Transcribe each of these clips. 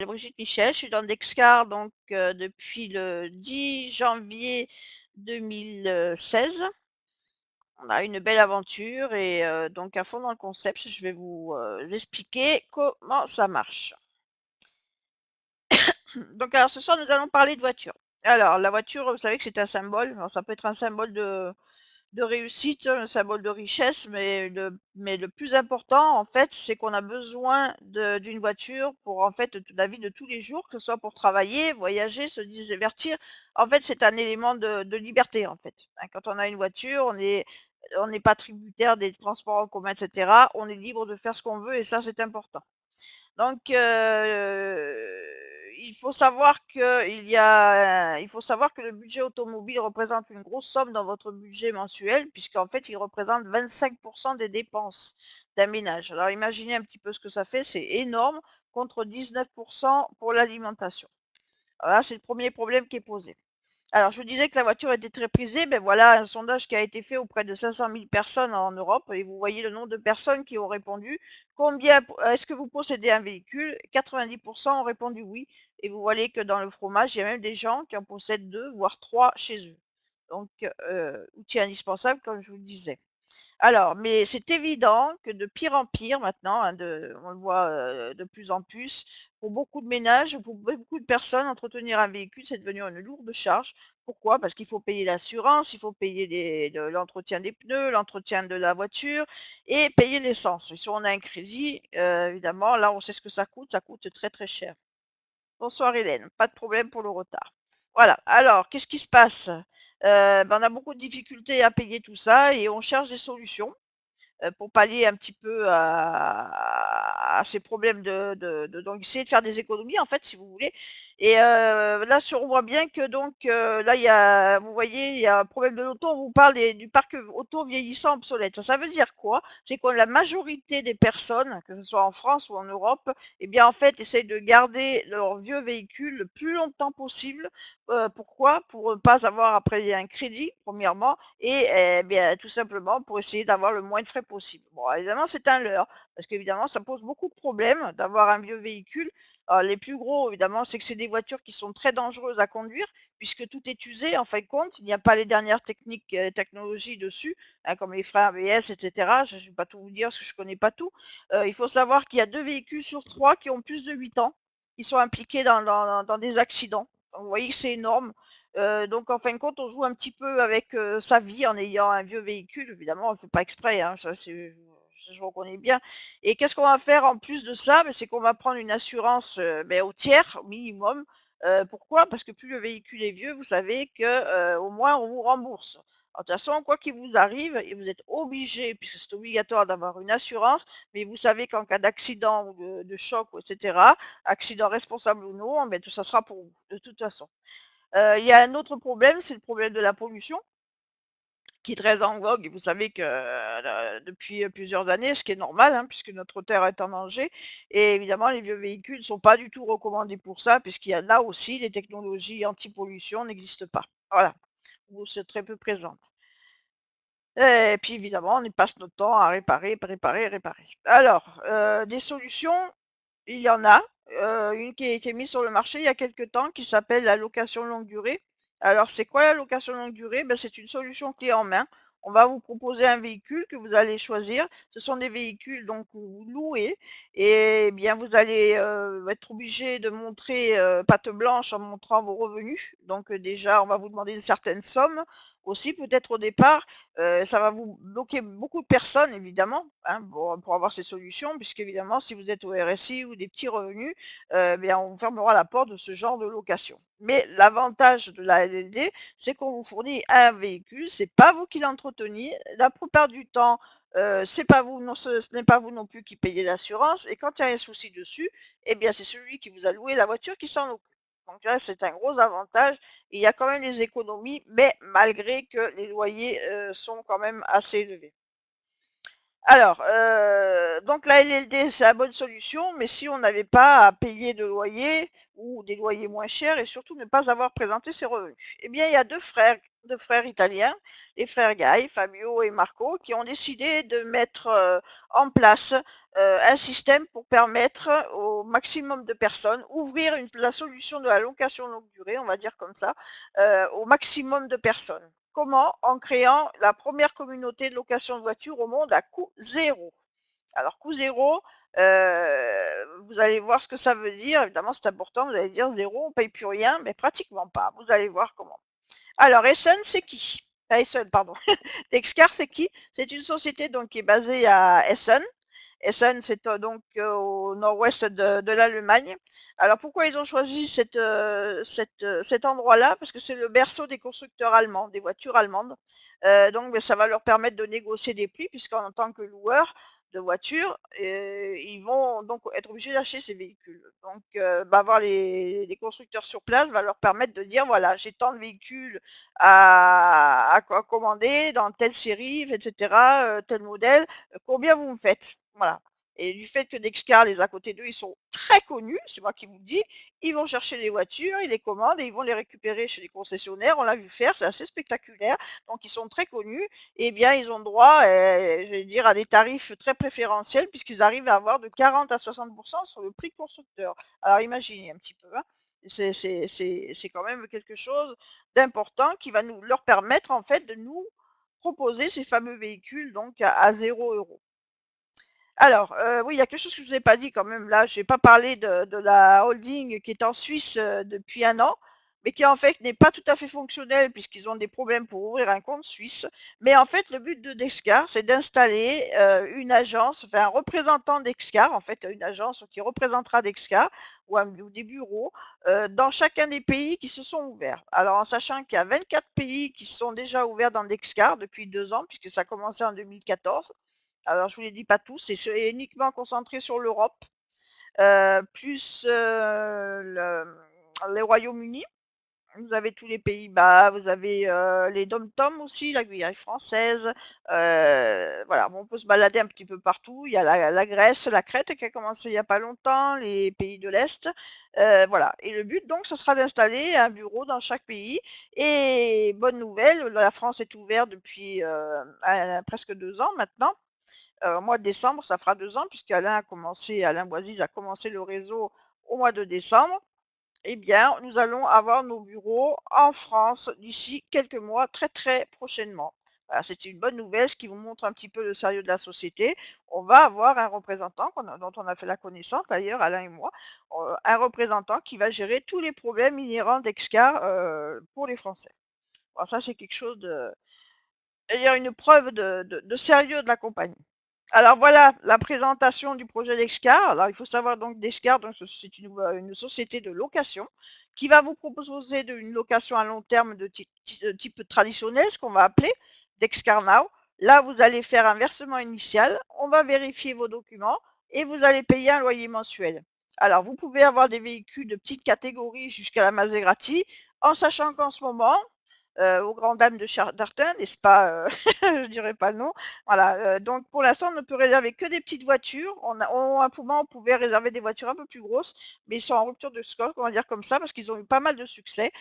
Brigitte Michel, je suis dans Dexcar donc depuis le 10 janvier 2016. On a une belle aventure et donc à fond dans le concept, je vais vous expliquer comment ça marche. Donc alors ce soir, nous allons parler de voiture. Alors la voiture, vous savez que c'est un symbole, alors ça peut être un symbole de réussite, un symbole de richesse, mais le plus important, en fait, c'est qu'on a besoin d'une voiture pour, en fait, la vie de tous les jours, que ce soit pour travailler, voyager, se divertir. En fait, c'est un élément de liberté, en fait. Hein, quand on a une voiture, on n'est pas tributaire des transports en commun, et cetera. On est libre de faire ce qu'on veut et ça, c'est important. Donc, il faut savoir que le budget automobile représente une grosse somme dans votre budget mensuel, puisqu'en fait, il représente 25 des dépenses d'un ménage. Alors imaginez un petit peu ce que ça fait, c'est énorme, contre 19 pour l'alimentation. Voilà, c'est le premier problème qui est posé. Alors, je vous disais que la voiture était très prisée. Ben voilà un sondage qui a été fait auprès de 500 000 personnes en Europe et vous voyez le nombre de personnes qui ont répondu. Combien est-ce que vous possédez un véhicule? 90 ont répondu oui et vous voyez que dans le fromage, il y a même des gens qui en possèdent 2 voire 3 chez eux. Donc, outil indispensable comme je vous le disais. Alors, mais c'est évident que de pire en pire maintenant, hein, on le voit de plus en plus, pour beaucoup de ménages, pour beaucoup de personnes, entretenir un véhicule, c'est devenu une lourde charge. Pourquoi? Parce qu'il faut payer l'assurance, il faut payer l'entretien des pneus, l'entretien de la voiture et payer l'essence. Et si on a un crédit, évidemment, là, on sait ce que ça coûte très très cher. Bonsoir Hélène, pas de problème pour le retard. Voilà, alors qu'est-ce qui se passe? Ben, on a beaucoup de difficultés à payer tout ça et on cherche des solutions pour pallier un petit peu à ces problèmes donc essayer de faire des économies en fait si vous voulez et là on voit bien que donc là il y a vous voyez, il y a un problème de l'auto, on vous parle du parc auto vieillissant obsolète. Ça veut dire quoi? C'est que la majorité des personnes, que ce soit en France ou en Europe, eh bien en fait essayent de garder leur vieux véhicule le plus longtemps possible. Pourquoi? Pour ne pas avoir à payer un crédit premièrement et bien, tout simplement pour essayer d'avoir le moins de frais possible. Bon, évidemment, c'est un leurre, parce qu'évidemment, ça pose beaucoup de problèmes d'avoir un vieux véhicule. Les plus gros, évidemment, c'est que c'est des voitures qui sont très dangereuses à conduire, puisque tout est usé, en fin de compte. Il n'y a pas les dernières technologies dessus, hein, comme les freins ABS, etc. Je ne vais pas tout vous dire, parce que je ne connais pas tout. Il faut savoir qu'il y a 2 véhicules sur 3 qui ont plus de 8 ans, qui sont impliqués dans des accidents. Donc, vous voyez que c'est énorme. Donc en fin de compte, on joue un petit peu avec, sa vie en ayant un vieux véhicule. Évidemment, on ne fait pas exprès, hein, ça je reconnais bien et qu'est-ce qu'on va faire en plus de ça? C'est qu'on va prendre une assurance, au tiers, au minimum. Pourquoi? Parce que plus le véhicule est vieux, vous savez que, au moins on vous rembourse. Alors de toute façon, quoi qu'il vous arrive et vous êtes obligé, puisque c'est obligatoire d'avoir une assurance, mais vous savez qu'en cas d'accident ou de choc ou et cetera, accident responsable ou non, tout ça sera pour vous, de toute façon. Il y a un autre problème, c'est le problème de la pollution qui est très en vogue et vous savez que, depuis, plusieurs années, ce qui est normal, hein, puisque notre terre est en danger et évidemment les vieux véhicules ne sont pas du tout recommandés pour ça, puisqu'il y a là aussi les technologies anti-pollution n'existent pas. Voilà, ou c'est très peu présentes. Et puis évidemment, on y passe notre temps à réparer, réparer, réparer. Alors, des solutions, il y en a, une qui a été mise sur le marché il y a quelque temps qui s'appelle la location longue durée. Alors c'est quoi la location longue durée? C'est une solution clé en main. On va vous proposer un véhicule que vous allez choisir. Ce sont des véhicules donc que vous louez et bien vous allez, être obligé de montrer, patte blanche en montrant vos revenus. Donc, déjà on va vous demander une certaine somme aussi peut-être au départ. Ça va vous bloquer beaucoup de personnes évidemment, hein, pour avoir ces solutions puisqu'évidemment si vous êtes au RSI ou des petits revenus, bien on fermera la porte de ce genre de location. Mais l'avantage de la LLD, c'est qu'on vous fournit un véhicule, c'est pas vous qui l'entreteniez. La plupart du temps, c'est pas vous non ce n'est pas vous non plus qui payez l'assurance et quand il y a un souci dessus, eh bien c'est celui qui vous a loué la voiture qui s'en occupe. Donc là, c'est un gros avantage. Il y a quand même des économies, mais malgré que les loyers, sont quand même assez élevés. Alors, donc la LLD, c'est la bonne solution, mais si on n'avait pas à payer de loyer ou des loyers moins chers et surtout ne pas avoir présenté ses revenus. Eh bien, il y a 2 frères italiens, les frères Guy, Fabio et Marco, qui ont décidé de mettre, en place, un système pour permettre au maximum de personnes, ouvrir la solution de la location longue durée, on va dire comme ça, au maximum de personnes. Comment? En créant la première communauté de location de voitures au monde à coût zéro. Alors coût zéro, vous allez voir ce que ça veut dire. Évidemment, c'est important, vous allez dire: «0, on paye plus rien», mais pratiquement pas. Vous allez voir comment. Alors Essen, c'est qui? Essen, pardon. Dexcar, c'est qui? C'est une société donc qui est basée à Essen. Essen, c'est, donc, au nord-ouest de l'Allemagne. Alors pourquoi ils ont choisi cet endroit-là? Parce que c'est le berceau des constructeurs allemands, des voitures allemandes. Donc beh, ça va leur permettre de négocier des prix puisqu'en tant que loueur de voitures, ils vont donc être obligés d'acheter ces véhicules. Donc bah, avoir les constructeurs sur place va leur permettre de dire: «Voilà, j'ai tant de véhicules à commander dans telle série et cetera, tel modèle, combien vous me faites?» Voilà. Et du fait que Dexcar, les à côté d'eux, ils sont très connus, c'est moi qui vous le dis, ils vont chercher les voitures, ils les commandent et ils vont les récupérer chez les concessionnaires. On l'a vu faire, c'est assez spectaculaire. Donc ils sont très connus et bien ils ont droit, je vais dire à des tarifs très préférentiels puisqu'ils arrivent à avoir de 40 à 60 sur le prix constructeur. Alors imaginez un petit peu, hein. C'est quand même quelque chose d'important qui va nous leur permettre en fait de nous proposer ces fameux véhicules donc à 0 €. Alors, oui, il y a quelque chose que je vous ai pas dit quand même là, j'ai pas parlé de la holding qui est en Suisse, depuis 1 an, mais qui en fait n'est pas tout à fait fonctionnelle puisqu'ils ont des problèmes pour ouvrir un compte suisse. Mais en fait, le but de Dexcar, c'est d'installer, une agence, enfin un représentant Dexcar, en fait, une agence qui représentera Dexcar ou des bureaux, dans chacun des pays qui se sont ouverts. Alors en sachant qu'il y a 24 pays qui sont déjà ouverts dans Dexcar depuis 2 ans puisque ça a commencé en 2014. Alors je vous les dis pas tous, c'est uniquement concentré sur l'Europe, plus, le Royaume-Uni. Vous avez tous les Pays-Bas, vous avez, les DOM-TOM aussi, la Guyane française, voilà, bon, on peut se balader un petit peu partout. Il y a la Grèce, la Crète qui a commencé il y a pas longtemps, les pays de l'Est, voilà et le but donc ce sera d'installer un bureau dans chaque pays et bonne nouvelle, la France est ouverte depuis, presque 2 ans maintenant. Au mois de décembre, ça fera 2 ans Alain Boisise a commencé le réseau au mois de décembre. Eh bien, nous allons avoir nos bureaux en France d'ici quelques mois, très, très prochainement. Voilà, c'est une bonne nouvelle, ce qui vous montre un petit peu le sérieux de la société. On va avoir un représentant dont on a fait la connaissance d'ailleurs, Alain et moi, un représentant qui va gérer tous les problèmes inhérents d'Excar, pour les Français. Alors ça, c'est quelque chose de c'est-à-dire une preuve de sérieux de la compagnie. Alors voilà la présentation du projet Dexcar. Alors il faut savoir donc Dexcar, donc c'est une société de location qui va vous proposer une location à long terme de type traditionnel, ce qu'on va appeler Dexcar Now. Là, vous allez faire un versement initial, on va vérifier vos documents et vous allez payer un loyer mensuel. Alors vous pouvez avoir des véhicules de petite catégorie jusqu'à la Maserati, en sachant qu'en ce moment, aux grandes dames de Dartin, n'est-ce pas? Je dirais pas le nom. Voilà, donc pour l'instant, on ne peut réserver que des petites voitures. À un moment, on pouvait réserver des voitures un peu plus grosses, mais ils sont en rupture de stock, on va dire comme ça, parce qu'ils ont eu pas mal de succès.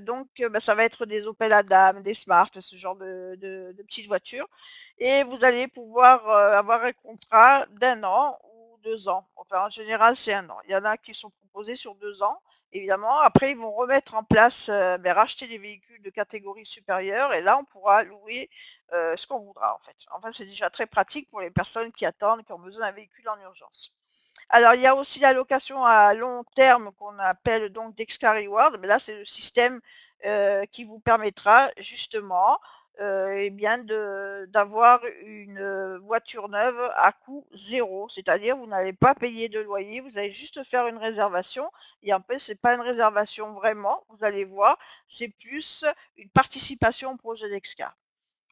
Donc bah, ça va être des Opel Adam, des Smart, ce genre de petites voitures et vous allez pouvoir, avoir un contrat d'1 an ou 2 ans. Enfin, en général, c'est 1 an. Il y en a qui sont proposés sur 2 ans. Évidemment, après ils vont remettre en place, racheter des véhicules de catégorie supérieure et là on pourra louer, ce qu'on voudra en fait. Enfin, c'est déjà très pratique pour les personnes qui attendent, qui ont besoin d'un véhicule en urgence. Alors il y a aussi la location à long terme qu'on appelle donc Dexter Reward, mais là c'est le système, qui vous permettra justement, et bien d'avoir une, voiture neuve à coût zéro. C'est-à-dire vous n'allez pas payer de loyer, vous allez juste faire une réservation et en fait c'est pas une réservation vraiment, vous allez voir, c'est plus une participation au projet Dexcar.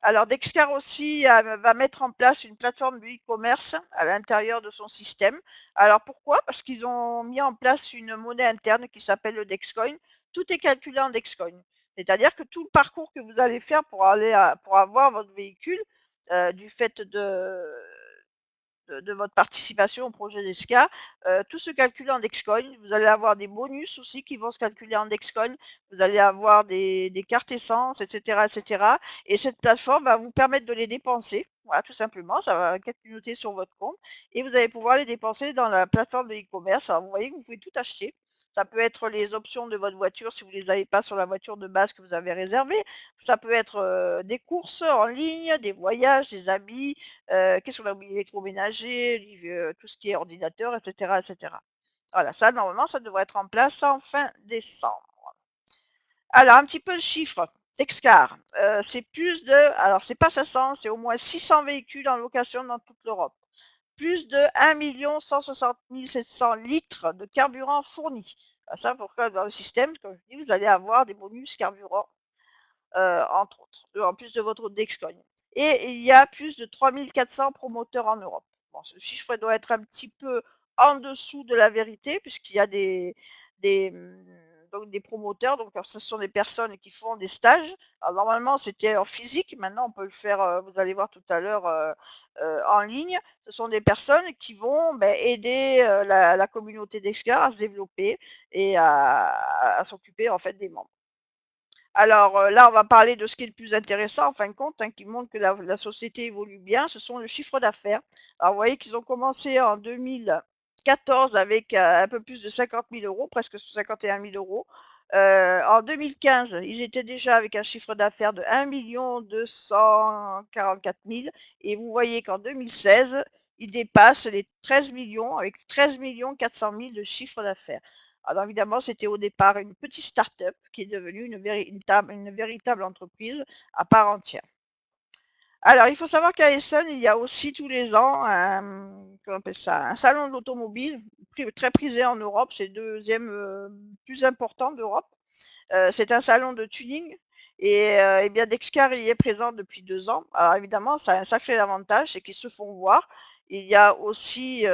Alors Dexcar aussi va mettre en place une plateforme de e-commerce à l'intérieur de son système. Alors pourquoi? Parce qu'ils ont mis en place une monnaie interne qui s'appelle le Dexcoin. Tout est calculé en Dexcoin. C'est-à-dire que tout le parcours que vous allez faire pour avoir votre véhicule, du fait de votre participation au projet d'ESCA, tout se calcule en Dexcoin. Vous allez avoir des bonus aussi qui vont se calculer en Dexcoin. Vous allez avoir des cartes essence et cetera et cette plateforme va vous permettre de les dépenser. Voilà, tout simplement, ça va clignoter sur votre compte et vous allez pouvoir les dépenser dans la plateforme de e-commerce. Alors vous voyez que vous pouvez tout acheter. Ça peut être les options de votre voiture si vous ne les avez pas sur la voiture de base que vous avez réservée. Ça peut être, des courses en ligne, des voyages, des habits, qu'est-ce qu'on a oublié? Électroménager, tout ce qui est ordinateur et cetera. Voilà, ça normalement, ça devrait être en place en fin décembre. Alors un petit peu de chiffres. Dexcar, c'est plus de alors c'est pas 500, c'est au moins 600 véhicules en location dans toute l'Europe. Plus de 1 160 700 litres de carburant fournis. Ça pourquoi dans le système, comme je dis, vous allez avoir des bonus carburant, entre autres, en plus de votre Dexcoin. Et il y a plus de 3 400 promoteurs en Europe. Bon, ce chiffre doit être un petit peu en dessous de la vérité puisqu'il y a des, donc des promoteurs, donc ce sont des personnes qui font des stages. Alors normalement, c'était en physique, maintenant on peut le faire, vous allez voir tout à l'heure, en ligne. Ce sont des personnes qui vont, aider, la communauté d'Exclard à se développer et à s'occuper en fait des membres. Alors, là, on va parler de ce qui est le plus intéressant en fin de compte, hein, qui montre que la société évolue bien, ce sont le chiffre d'affaires. Alors vous voyez qu'ils ont commencé en 2014 avec, un peu plus de 50 000 €, presque 51 000 €. En 2015, ils étaient déjà avec un chiffre d'affaires de 1 244 000 et vous voyez qu'en 2016, ils dépassent les 13 millions avec 13 400 000 de chiffre d'affaires. Alors évidemment, c'était au départ une petite start-up qui est devenue une véritable entreprise à part entière. Alors, il faut savoir qu'à Essen, il y a aussi tous les ans comment on appelle ça? Un salon de l'automobile, très prisé en Europe, c'est le 2e, plus important d'Europe. C'est un salon de tuning et bien Dexcar y est présent depuis 2 ans. Alors évidemment, ça a un sacré avantage, c'est qu'ils se font voir. Il y a aussi,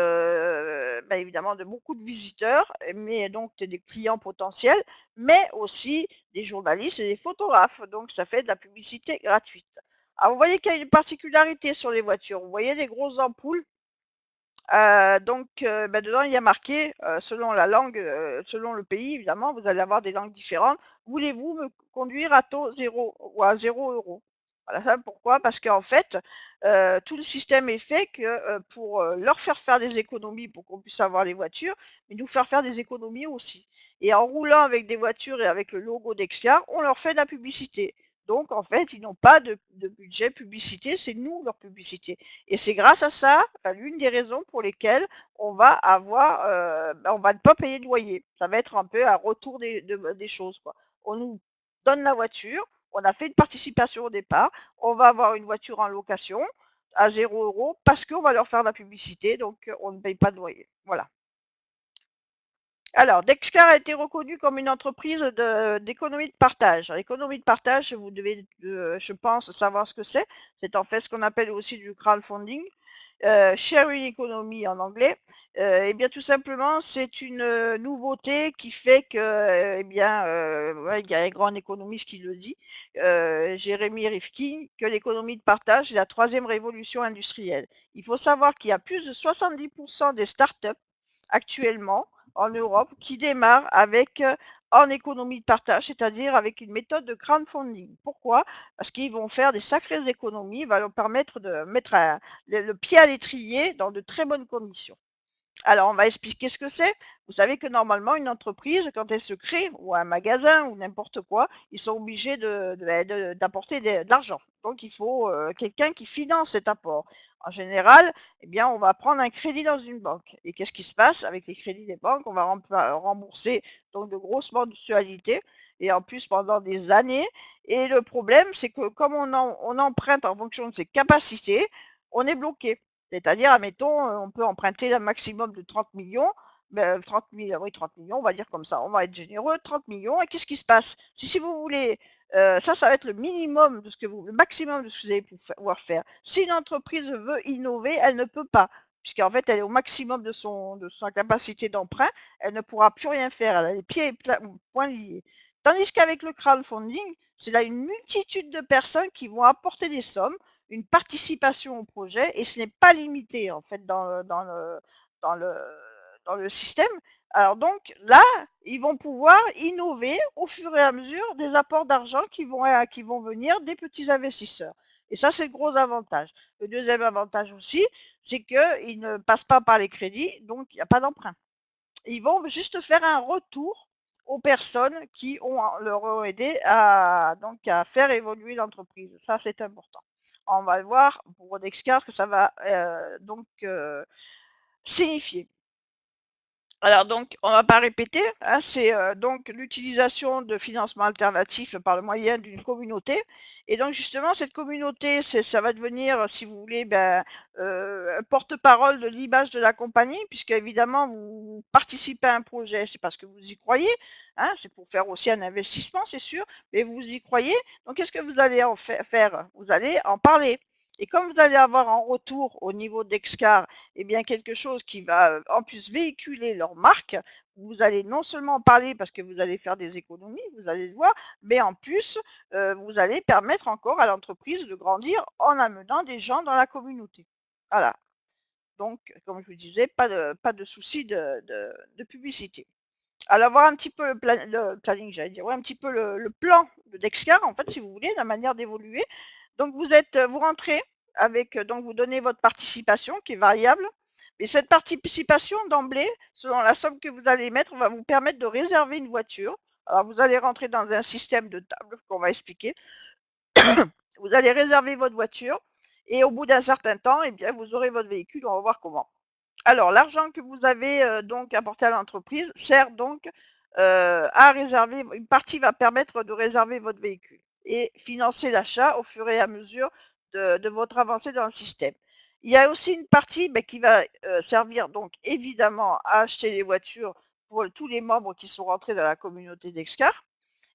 évidemment de beaucoup de visiteurs, mais donc des clients potentiels, mais aussi des journalistes et des photographes, donc ça fait de la publicité gratuite. Alors vous voyez qu'il y a une particularité sur les voitures, vous voyez les grosses ampoules? Dedans, il y a marqué, selon la langue, selon le pays évidemment, vous allez avoir des langues différentes. «Voulez-vous me conduire à taux zéro ou à 0 €?» Voilà, ça pourquoi? Parce qu'en fait, tout le système est fait que, pour, leur faire des économies pour qu'on puisse avoir les voitures, mais nous faire des économies aussi. Et en roulant avec des voitures et avec le logo Dexia, on leur fait de la publicité. Donc en fait, ils n'ont pas de budget publicité, c'est nous leur publicité. Et c'est grâce à ça, l'une des raisons pour lesquelles on va avoir, on va ne pas payer de loyer. Ça va être un peu un retour des choses, quoi. On nous donne la voiture, on a fait une participation au départ, on va avoir une voiture en location à 0 € parce qu'on va leur faire de la publicité, donc on ne paye pas de loyer. Voilà. Alors, Dexcar a été reconnu comme une entreprise d'économie de partage. L'économie de partage, vous devez, je pense, savoir ce que c'est. C'est en fait ce qu'on appelle aussi du crowdfunding, sharing economy en anglais. Et bien tout simplement, c'est une, nouveauté qui fait que, ouais, il y a un grand économiste qui le dit, Jeremy Rifkin, que l'économie de partage est la troisième révolution industrielle. Il faut savoir qu'il y a plus de 70 des startups actuellement en Europe qui démarrent avec, en économie de partage, c'est-à-dire avec une méthode de crowdfunding. Pourquoi? Parce qu'ils vont faire des sacrées économies, va leur permettre de mettre le pied à l'étrier dans de très bonnes conditions. Alors, on va expliquer ce que c'est. Vous savez que normalement, une entreprise, quand elle se crée, ou un magasin, ou n'importe quoi, ils sont obligés d'apporter de l'argent. Donc, il faut quelqu'un qui finance cet apport. En général, eh bien, on va prendre un crédit dans une banque. Et qu'est-ce qui se passe avec les crédits des banques? On va rembourser donc de grosses mensualités, et en plus pendant des années. Et le problème, c'est que comme on emprunte en fonction de ses capacités, on est bloqué. C'est-à-dire, admettons, on peut emprunter un maximum de 30 000 000, 30 000 oui 30 millions, on va dire comme ça, on va être généreux, 30 millions. Et qu'est-ce qui se passe? Si vous voulez, ça va être le minimum de ce que le maximum de ce que vous allez pouvoir faire. Si une entreprise veut innover, elle ne peut pas, puisqu'en fait, elle est au maximum de sa capacité d'emprunt, elle ne pourra plus rien faire, elle a les pieds et poings liés. Tandis qu'avec le crowdfunding, c'est là une multitude de personnes qui vont apporter des sommes, une participation au projet, et ce n'est pas limité en fait dans le dans le système. Alors donc là, ils vont pouvoir innover au fur et à mesure des apports d'argent qui vont venir des petits investisseurs. et ça, c'est le gros avantage. Le deuxième avantage aussi, c'est qu'ils ne passent pas par les crédits, donc il y a pas d'emprunt. Ils vont juste faire un retour aux personnes qui leur ont aidé à faire évoluer l'entreprise. Ça, c'est important. On va le voir pour Dexcar ce que ça va, signifier. Alors donc, on va pas répéter, hein, c'est, donc l'utilisation de financements alternatifs par le moyen d'une communauté et donc justement cette communauté, ça va devenir, si vous voulez, un porte-parole de l'image de la compagnie puisque évidemment vous participez à un projet, c'est parce que vous y croyez, hein, c'est pour faire aussi un investissement, c'est sûr, mais vous y croyez, donc qu'est-ce que vous allez en faire? Vous allez en parler et comme vous allez avoir en retour au niveau d'Excar eh bien, quelque chose qui va, en plus véhiculer leur marque. Vous allez non seulement en parler parce que vous allez faire des économies, vous allez le voir, mais en plus, vous allez permettre encore à l'entreprise de grandir en amenant des gens dans la communauté. Voilà, donc comme je vous disais, pas de souci de publicité. Alors voir un petit peu le planning, j'allais dire, ouais, un petit peu le plan de Dexcar, en fait, si vous voulez, la manière d'évoluer. Donc vous rentrez avec, donc vous donnez votre participation qui est variable, mais cette participation d'emblée, selon la somme que vous allez mettre, va vous permettre de réserver une voiture. Alors vous allez rentrer dans un système de table qu'on va expliquer. Vous allez réserver votre voiture et au bout d'un certain temps, eh bien, vous aurez votre véhicule, on va voir comment. Alors, l'argent que vous avez, donc apporté à l'entreprise sert donc, à réserver une partie va permettre de réserver votre véhicule et financer l'achat au fur et à mesure de votre avancée dans le système. Il y a aussi une partie, qui va, servir donc évidemment à acheter les voitures pour tous les membres qui sont rentrés dans la communauté d'Excar.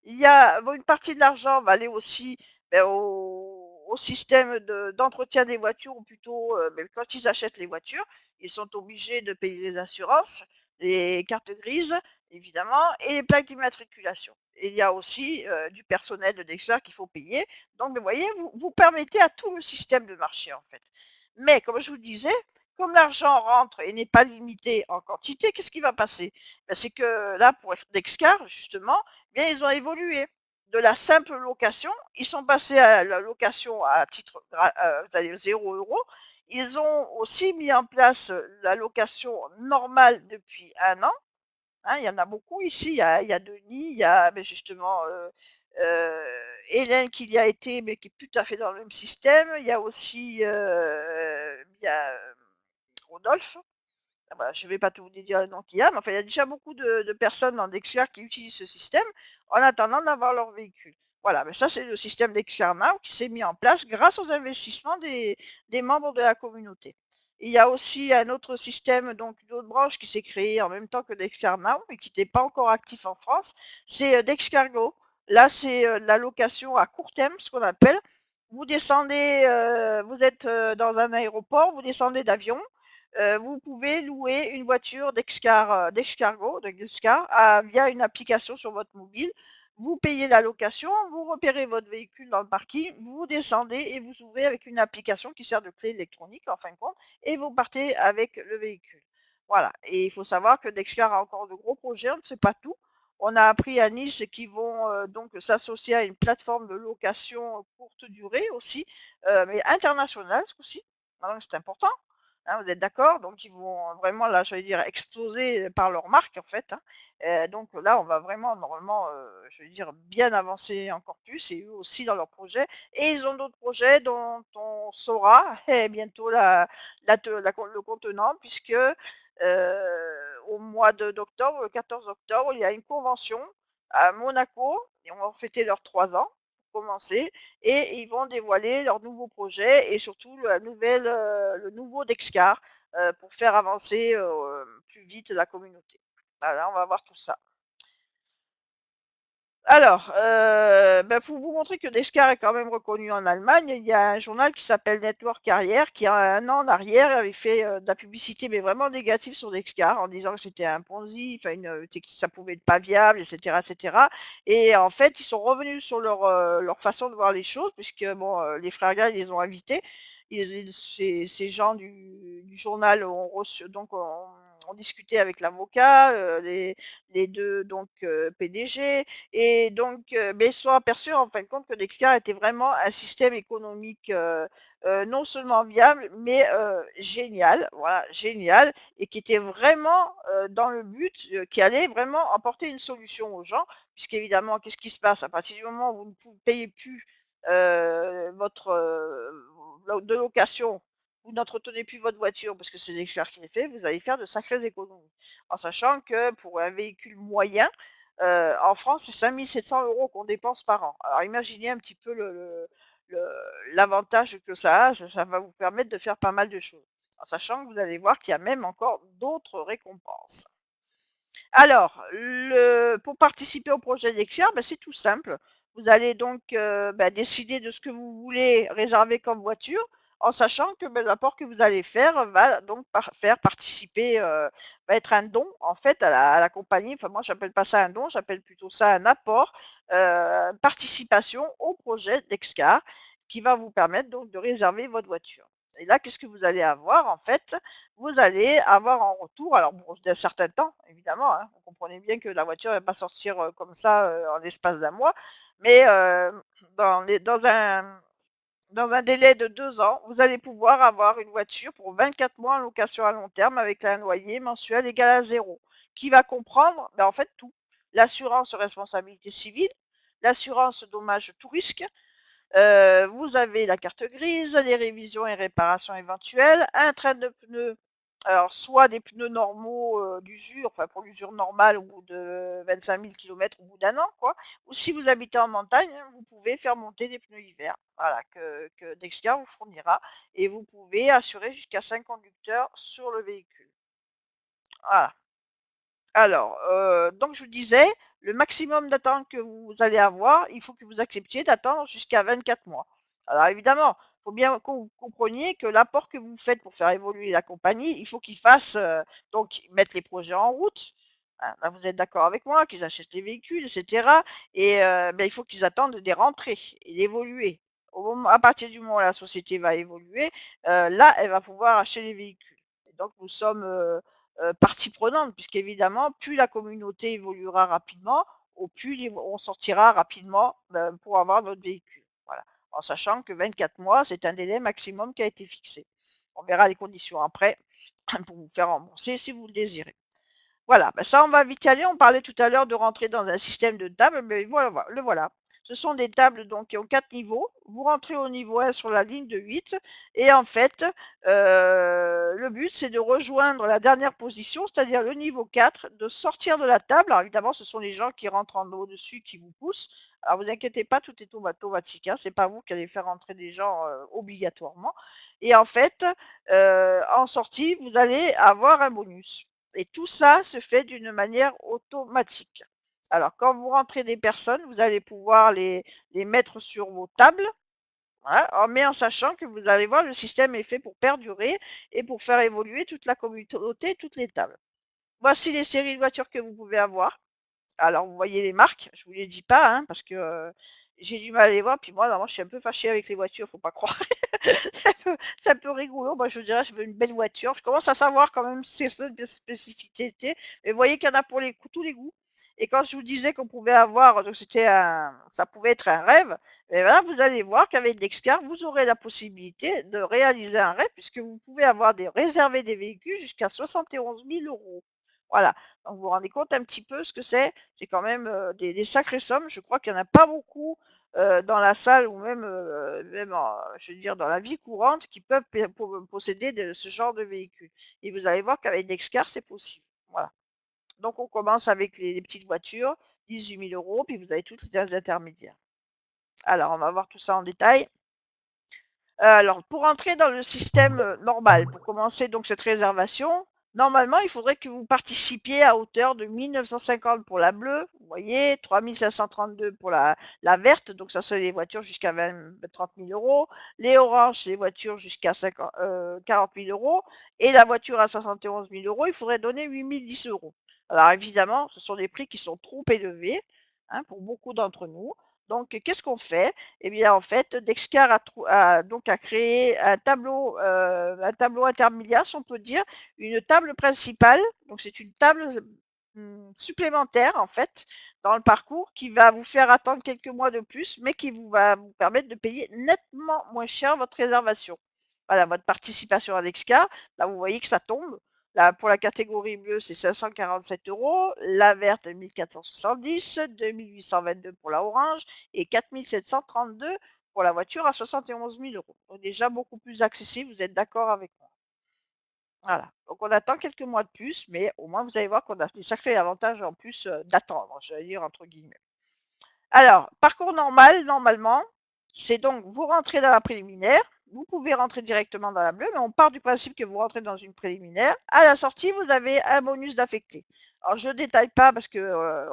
Il y a une partie de l'argent va aller aussi, au système d'entretien des voitures ou plutôt, quand ils achètent les voitures, ils sont obligés de payer les assurances, les cartes grises évidemment et les plaques d'immatriculation. Et il y a aussi, du personnel de Dexter qu'il faut payer. Donc vous voyez, vous permettez à tout le système de marcher en fait. Mais comme je vous disais, comme l'argent rentre et n'est pas limité en quantité, qu'est-ce qui va passer? C'est que là pour Dexcar justement, bien, ils ont évolué. De la simple location, ils sont passés à la location à titre vous allez 0 €. Ils ont aussi mis en place, la location normale depuis 1 an, hein. Il y en a beaucoup ici, il y a Denis, il y a, justement, heu, Hélène qui y a été, mais qui est plus tout à fait dans le même système. Il y a aussi, il y a, Rodolphe. Ah bah, je ne vais pas tout vous dire les noms qu'il y a, mais enfin, il y a déjà beaucoup de personnes dans Dexia qui utilisent ce système en attendant d'avoir leur véhicule. Voilà, mais ça, c'est le système Dexia Now qui s'est mis en place grâce aux investissements des membres de la communauté. Il y a aussi un autre système, donc une autre branche qui s'est créée en même temps que Dexia Now, mais qui n'était pas encore actif en France, c'est Dexcargo. Là, c'est la location à court terme, ce qu'on appelle. Vous descendez, vous êtes dans un aéroport, vous descendez d'avion, vous pouvez louer une voiture d'Excargo, de Dexcar, via une application sur votre mobile. Vous payez la location, vous repérez votre véhicule dans le parking, vous descendez et vous ouvrez avec une application qui sert de clé électronique en fin de compte et vous partez avec le véhicule. Voilà, et il faut savoir que Dexcar a encore de gros projets, on ne sait pas tout. On a appris à Nice qu'ils vont, donc s'associer à une plateforme de location courte durée aussi, mais internationale ce coup-ci. Ah donc c'est important. Hein, vous êtes d'accord? Donc ils vont vraiment là, j'allais dire exploser par leur marque en fait, hein. Donc là, on va vraiment normalement, je vais dire bien avancer encore plus et eux aussi dans leurs projets et ils ont d'autres projets dont on saura bientôt le contenant puisque, au mois d'octobre, le 14 octobre, il y a une convention à Monaco et on va fêter leurs 3 ans pour commencer et ils vont dévoiler leurs nouveaux projets et surtout le nouveau Dexcar, pour faire avancer, plus vite la communauté. Voilà, on va voir tout ça. Alors, pour vous montrer que Descartes est quand même reconnu en Allemagne, il y a un journal qui s'appelle Network Carrière qui, a un an en arrière, avait fait, de la publicité, mais vraiment négative sur Descartes en disant que c'était un Ponzi, enfin que ça pouvait être pas viable et cetera et cetera et en fait, ils sont revenus sur leur façon de voir les choses puisque bon, les frères Gall, ils les ont invités. Ces gens du journal ont reçu donc ont discuté avec l'avocat, les 2 donc PDG et donc beh, ils se sont aperçus en fin de compte que Dexia était vraiment un système économique, non seulement viable, mais génial, voilà, génial et qui était vraiment, dans le but, qui allait vraiment apporter une solution aux gens. Puisqu'évidemment, qu'est-ce qui se passe? À partir du moment où vous ne payez plus, votre, de location, vous n'entretenez plus votre voiture parce que c'est l'expert qui les fait, vous allez faire de sacrées économies. En sachant que pour un véhicule moyen, en France, c'est 5 700 € qu'on dépense par an. Alors imaginez un petit peu l'avantage que ça a, ça va vous permettre de faire pas mal de choses. En sachant que vous allez voir qu'il y a même encore d'autres récompenses. Alors, pour participer au projet Dexia, bah, c'est tout simple. Vous allez donc, bah, décider de ce que vous voulez réserver comme voiture, en sachant que, bah, l'apport que vous allez faire va donc faire participer, va être un don en fait à la compagnie. Enfin moi j'appelle pas ça un don, j'appelle plutôt ça un apport, participation au projet Dexcar, qui va vous permettre donc de réserver votre voiture. Et là, qu'est-ce que vous allez avoir en fait? Vous allez avoir en retour, alors bon, d'un certain temps évidemment, hein, vous comprenez bien que la voiture ne va pas sortir, comme ça, en l'espace d'un mois, mais dans un délai de 2 ans, vous allez pouvoir avoir une voiture pour 24 mois en location à long terme avec un loyer mensuel égal à zéro, qui va comprendre, en fait tout. L'assurance responsabilité civile, l'assurance dommage tout risque, vous avez la carte grise, les révisions et réparations éventuelles, un train de pneus, alors soit des pneus normaux, d'usure, enfin pour l'usure normale au bout de 25 000 kilomètres au bout d'un an quoi, ou si vous habitez en montagne, hein, vous pouvez faire monter des pneus hiver, voilà, que Dexter vous fournira et vous pouvez assurer jusqu'à 5 conducteurs sur le véhicule. Voilà. Alors, donc je vous disais, le maximum d'attente que vous allez avoir, il faut que vous acceptiez d'attendre jusqu'à 24 mois. Alors évidemment, il faut bien que vous compreniez que l'apport que vous faites pour faire évoluer la compagnie, il faut qu'ils fassent, donc mettre les projets en route, hein, là vous êtes d'accord avec moi, qu'ils achètent les véhicules et cetera et il faut qu'ils attendent des rentrées et d'évoluer. À partir du moment où la société va évoluer, là, elle va pouvoir acheter les véhicules et donc nous sommes, partie prenante puisqu'évidemment, plus la communauté évoluera rapidement, au plus on sortira rapidement, pour avoir notre véhicule. Voilà. En sachant que 24 mois, c'est un délai maximum qui a été fixé. On verra les conditions après pour vous faire rembourser si vous le désirez. Voilà, bah, ça on va vite y aller. On parlait tout à l'heure de rentrer dans un système de table, mais le voilà. Ce sont des tables donc qui ont 4 niveaux. Vous rentrez au niveau 1 sur la ligne de 8 et en fait, le but c'est de rejoindre la dernière position, c'est-à-dire le niveau 4, de sortir de la table. Alors évidemment, ce sont les gens qui rentrent en au-dessus qui vous poussent. Alors vous inquiétez pas, tout est automatique, hein, c'est pas vous qui allez faire rentrer des gens, obligatoirement et en fait, en sortie, vous allez avoir un bonus. Et tout ça se fait d'une manière automatique. Alors quand vous rentrez des personnes, vous allez pouvoir les mettre sur vos tables, voilà, mais en sachant que vous allez voir le système est fait pour perdurer et pour faire évoluer toute la communauté, toutes les tables. Voici les séries de voitures que vous pouvez avoir. Alors vous voyez les marques, je vous les dis pas, hein, parce que, j'ai du mal à les voir, puis moi normalement je suis un peu fâchée avec les voitures, faut pas croire. C'est un peu rigolo. Moi, je dirais, je veux une belle voiture. Je commence à savoir quand même certaines spécificités. Mais vous voyez qu'il y en a pour tous les goûts. Et quand je vous disais qu'on pouvait avoir, donc ça pouvait être un rêve. Et là, vous allez voir qu'avec Dexcar, vous aurez la possibilité de réaliser un rêve puisque vous pouvez avoir réserver des véhicules jusqu'à 71 000 euros. Voilà. Donc, vous vous rendez compte un petit peu ce que c'est. C'est quand même des sacrées sommes. Je crois qu'il n'y en a pas beaucoup dans la salle ou même je veux dire dans la vie courante qui peuvent posséder ce genre de véhicule et vous allez voir qu'avec Dexcar, c'est possible. Voilà. Donc on commence avec les petites voitures, 18 000 €, puis vous avez toutes les intermédiaires. Alors on va voir tout ça en détail. Alors pour entrer dans le système, normal, pour commencer donc cette réservation, normalement, il faudrait que vous participiez à hauteur de 1 950 pour la bleue, vous voyez, 3 532 pour la verte, donc ça c'est les voitures jusqu'à 30 000 €. Les oranges, c'est les voitures jusqu'à 40 000 € et la voiture à 71 000 €, il faudrait donner 8 010 €. Alors évidemment, ce sont des prix qui sont trop élevés, hein, pour beaucoup d'entre nous. Donc qu'est-ce qu'on fait? Eh bien, en fait, Dexcar a créé un tableau intermédiaire, si on peut dire, une table principale. Donc c'est une table, supplémentaire, en fait, dans le parcours qui va vous faire attendre quelques mois de plus, mais qui va vous permettre de payer nettement moins cher votre réservation. Voilà, votre participation à Dexcar, là, vous voyez que ça tombe. Là, pour la catégorie bleue, c'est 547 €, la verte 1470, 2822 pour la orange et 4732 pour la voiture à 71 000 €. Donc déjà beaucoup plus accessible, vous êtes d'accord avec moi? Voilà, donc on attend quelques mois de plus, mais au moins vous allez voir qu'on a des sacrés avantages en plus, «d'attendre», j'allais dire entre guillemets. Alors, parcours normal, normalement, c'est donc vous rentrez dans la préliminaire, vous pouvez rentrer directement dans la bleue, mais on part du principe que vous rentrez dans une préliminaire. À la sortie, vous avez un bonus d'affecté. Alors je ne détaille pas parce que,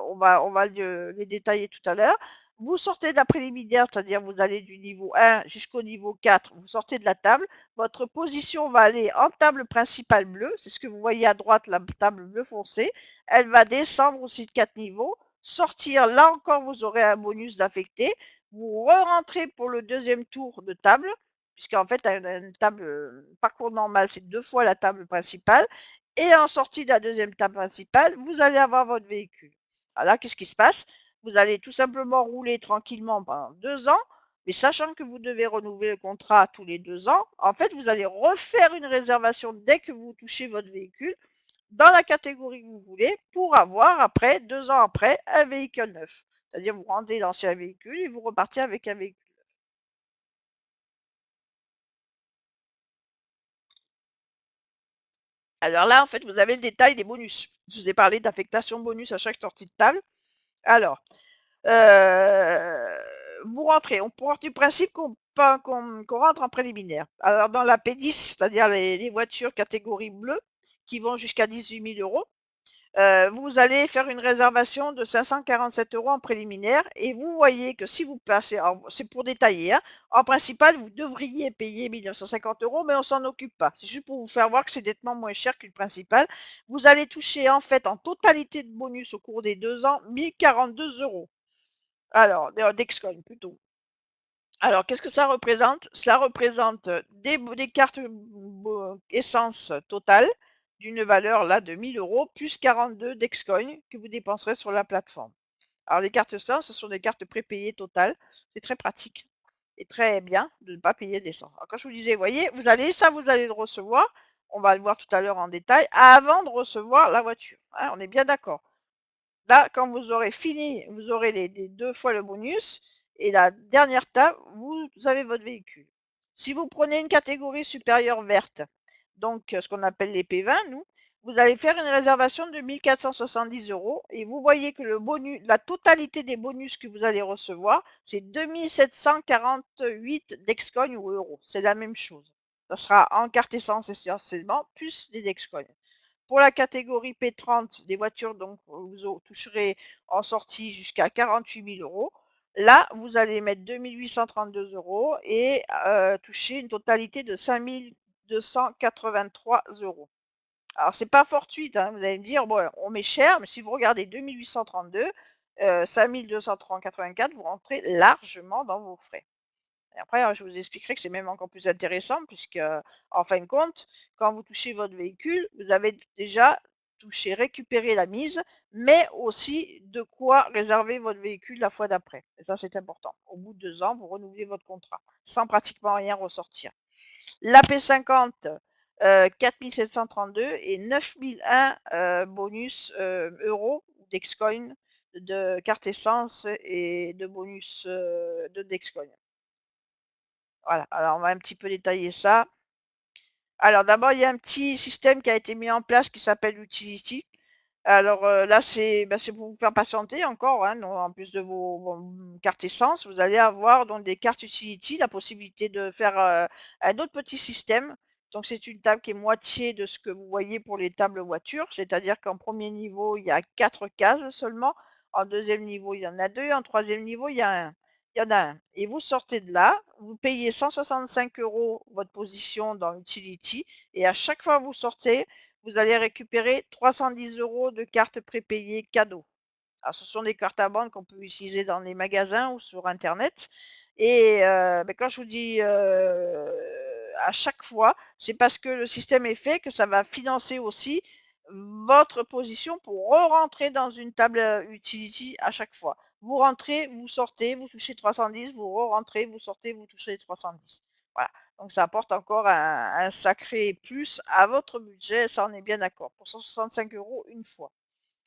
on va les détailler tout à l'heure. Vous sortez de la préliminaire, c'est-à-dire vous allez du niveau 1 jusqu'au niveau 4, vous sortez de la table. Votre position va aller en table principale bleue, c'est ce que vous voyez à droite, la table bleu foncé. Elle va descendre aussi de 4 niveaux sortir, là encore, vous aurez un bonus d'affecté. Vous re-rentrez pour le deuxième tour de table, puisqu'en fait, une table parcours normal, c'est 2 fois la table principale. Et en sortie de la deuxième table principale, vous allez avoir votre véhicule. Alors là, qu'est-ce qui se passe? Vous allez tout simplement rouler tranquillement pendant 2 ans, mais sachant que vous devez renouveler le contrat tous les 2 ans, en fait, vous allez refaire une réservation dès que vous touchez votre véhicule dans la catégorie que vous voulez pour avoir après, 2 ans après, un véhicule neuf. C'est-à-dire vous rendez l'ancien véhicule et vous repartez avec un véhicule. Alors là, en fait, vous avez le détail des bonus. Je vous ai parlé d'affectation bonus à chaque sortie de table. Alors, vous rentrez, on part du principe qu'on rentre en préliminaire. Alors dans la P10, c'est-à-dire les voitures catégorie bleue qui vont jusqu'à 18 000 €. Vous allez faire une réservation de 547 € en préliminaire et vous voyez que si vous passez alors c'est pour détailler, hein. En principal, vous devriez payer 1 950 €, mais on s'en occupe pas. C'est juste pour vous faire voir que c'est nettement moins cher qu'une principale. Vous allez toucher, en fait, en totalité de bonus au cours des 2 ans, 1 042 €. Alors, d'Excoin plutôt. Alors, qu'est-ce que ça représente? Cela représente, des cartes essence totales d'une valeur là de 1 000 € plus 42 d'Excoin que vous dépenserez sur la plateforme. Alors les cartes essence, ce sont des cartes prépayées totales. C'est très pratique et très bien de ne pas payer d'essence. Alors quand je vous disais, vous voyez, vous allez le recevoir, on va le voir tout à l'heure en détail, avant de recevoir la voiture, hein, on est bien d'accord? Là, quand vous aurez fini, vous aurez les 2 fois le bonus et la dernière table, vous avez votre véhicule. Si vous prenez une catégorie supérieure verte, donc ce qu'on appelle les P20 nous, vous allez faire une réservation de 1 470 € et vous voyez que la totalité des bonus que vous allez recevoir, c'est 2 748 Dexcoin ou euros. C'est la même chose. Ça sera en carte essence essentiellement, plus des Dexcoin. Pour la catégorie P30, des voitures donc vous toucherez en sortie jusqu'à 48 000 €. Là, vous allez mettre 2 832 € et toucher une totalité de 5 283 €. Alors c'est pas fortuite, hein, vous allez me dire: «Bon, on met cher», mais si vous regardez 2 832, 5 284, vous rentrez largement dans vos frais. Et après, je vous expliquerai que c'est même encore plus intéressant puisque, en fin de compte, quand vous touchez votre véhicule, vous avez déjà touché, récupéré la mise, mais aussi de quoi réserver votre véhicule la fois d'après. Et ça, c'est important. Au bout de 2 ans, vous renouvelez votre contrat, sans pratiquement rien ressortir. La P50, 4 732 et 9 001, bonus, euros d'Excoin, de carte essence et de bonus, de Dexcoin. Voilà, alors on va un petit peu détailler ça. Alors d'abord, il y a un petit système qui a été mis en place qui s'appelle Utility. Alors, là, c'est pour vous faire patienter encore, hein, donc en plus de vos cartes essence, vous allez avoir donc des cartes Utility, la possibilité de faire, un autre petit système. Donc c'est une table qui est moitié de ce que vous voyez pour les tables voitures, c'est-à-dire qu'en premier niveau, il y a 4 cases seulement, en deuxième niveau, il y en a 2, en troisième niveau, il y en a un. Et vous sortez de là, vous payez 165 € votre position dans Utility et à chaque fois que vous sortez, vous allez récupérer 310 € de cartes prépayées cadeaux. Alors ce sont des cartes à banque qu'on peut utiliser dans les magasins ou sur internet et quand je vous dis, à chaque fois, c'est parce que le système est fait que ça va financer aussi votre position pour re-rentrer dans une table, utility à chaque fois. Vous rentrez, vous sortez, vous touchez 310, vous re-rentrez, vous sortez, vous touchez 310. Voilà, donc ça apporte encore un sacré plus à votre budget, ça on est bien d'accord, pour 165 € une fois.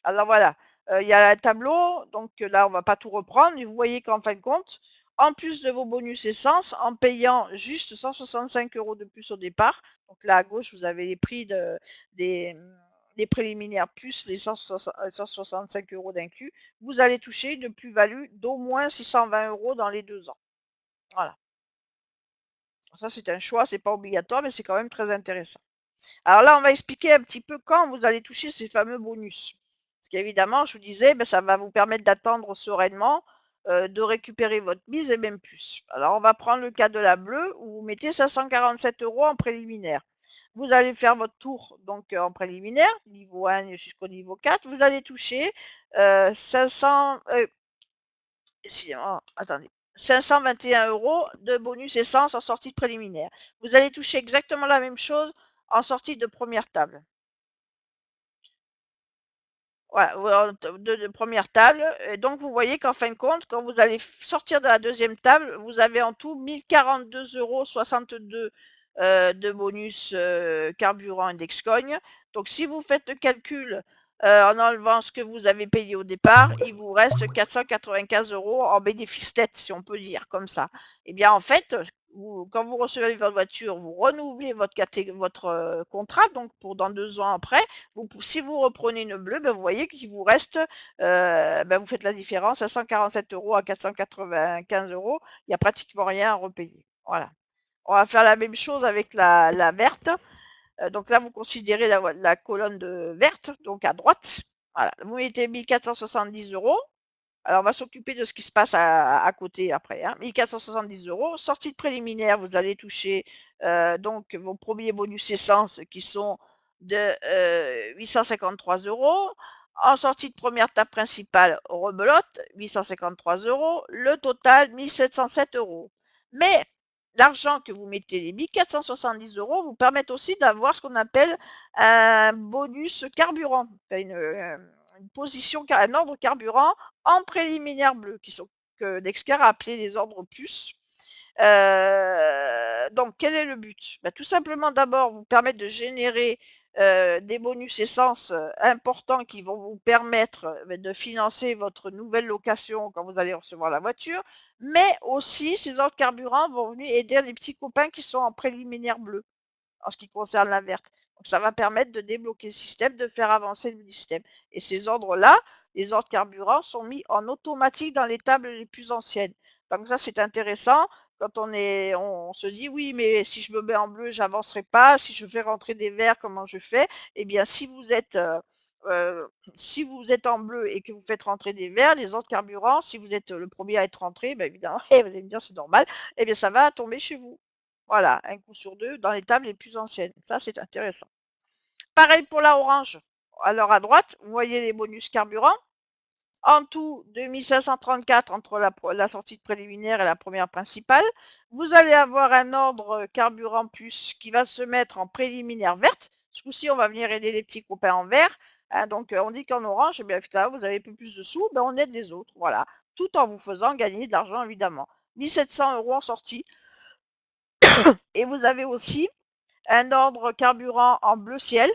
Alors voilà, il y a un tableau, donc là, on va pas tout reprendre, mais vous voyez qu'en fin de compte, en plus de vos bonus essence, en payant juste 165 € de plus au départ, donc là à gauche, vous avez les prix des, des préliminaires plus les 165 € d'inclus, vous allez toucher une plus-value d'au moins 620 € dans les 2 ans. Voilà. Ça, c'est un choix, c'est pas obligatoire, mais c'est quand même très intéressant. Alors là, on va expliquer un petit peu quand vous allez toucher ces fameux bonus. Parce qu'évidemment, je vous disais, ça va vous permettre d'attendre sereinement, de récupérer votre mise et même plus. Alors on va prendre le cas de la bleue où vous mettez 547 € en préliminaire. Vous allez faire votre tour donc en préliminaire, niveau 1 jusqu'au niveau 4. Vous allez toucher, 500, excusez-moi, attendez, 521 € de bonus essence en sortie de préliminaire. Vous allez toucher exactement la même chose en sortie de première table. Voilà, ou en de 1re table et donc vous voyez qu'en fin de compte, quand vous allez sortir de la deuxième table, vous avez en tout 1 042,62 € de bonus, carburant index coin. Donc si vous faites le calcul, en enlevant ce que vous avez payé au départ, il vous reste 495 € en bénéfice net, si on peut dire comme ça. Et bien, en fait, quand vous recevez votre voiture, vous renouvelez votre, contrat donc pour dans 2 ans après. Si vous reprenez une bleue, vous voyez qu'il vous reste, vous faites la différence à 147 € à 495 €, il y a pratiquement rien à repayer. Voilà. On va faire la même chose avec la verte. Donc là, vous considérez la colonne de verte, donc à droite. Voilà, vous mettez 1 470 €. Alors, on va s'occuper de ce qui se passe à côté après, hein. 1 470 €. Sortie de préliminaire, vous allez toucher, donc vos premiers bonus essence qui sont de, 853 €. En sortie de première table principale, rebelote, 853 €. Le total, 1 707 €. Mais l'argent que vous mettez, les 1 470 € vous permettent aussi d'avoir ce qu'on appelle un bonus carburant, enfin une position, un ordre carburant en préliminaire bleu, qui sont que Dexter a appelé les ordres puces. Donc quel est le but? Tout simplement d'abord vous permettre de générer, des bonus essence, importants qui vont vous permettre, de financer votre nouvelle location quand vous allez recevoir la voiture, mais aussi ces ordres carburants vont venir aider les petits copains qui sont en préliminaire bleu en ce qui concerne la verte. Donc ça va permettre de débloquer le système, de faire avancer le système. Et ces ordres-là, les ordres carburants, sont mis en automatique dans les tables les plus anciennes. Donc ça, c'est intéressant. Quand on se dit oui, mais si je me mets en bleu, j'avancerai pas. Si je fais rentrer des verts, comment je fais? Eh bien, si vous êtes en bleu et que vous faites rentrer des verts, les ordres carburants, si vous êtes le premier à être rentré, évidemment, et vous allez me dire c'est normal, eh bien ça va tomber chez vous. Voilà, un coup sur 2 dans les tables les plus anciennes. Ça, c'est intéressant. Pareil pour la orange. Alors à droite, vous voyez les bonus carburant. En tout, 2 534 entre la sortie de préliminaire et la première principale. Vous allez avoir un ordre carburant plus qui va se mettre en préliminaire verte. Ce coup-ci, on va venir aider les petits copains en vert. Hein, donc on dit qu'en orange, là, vous avez un peu plus de sous, on aide les autres. Voilà. Tout en vous faisant gagner de l'argent, évidemment. 1 700 € en sortie. Et vous avez aussi un ordre carburant en bleu ciel,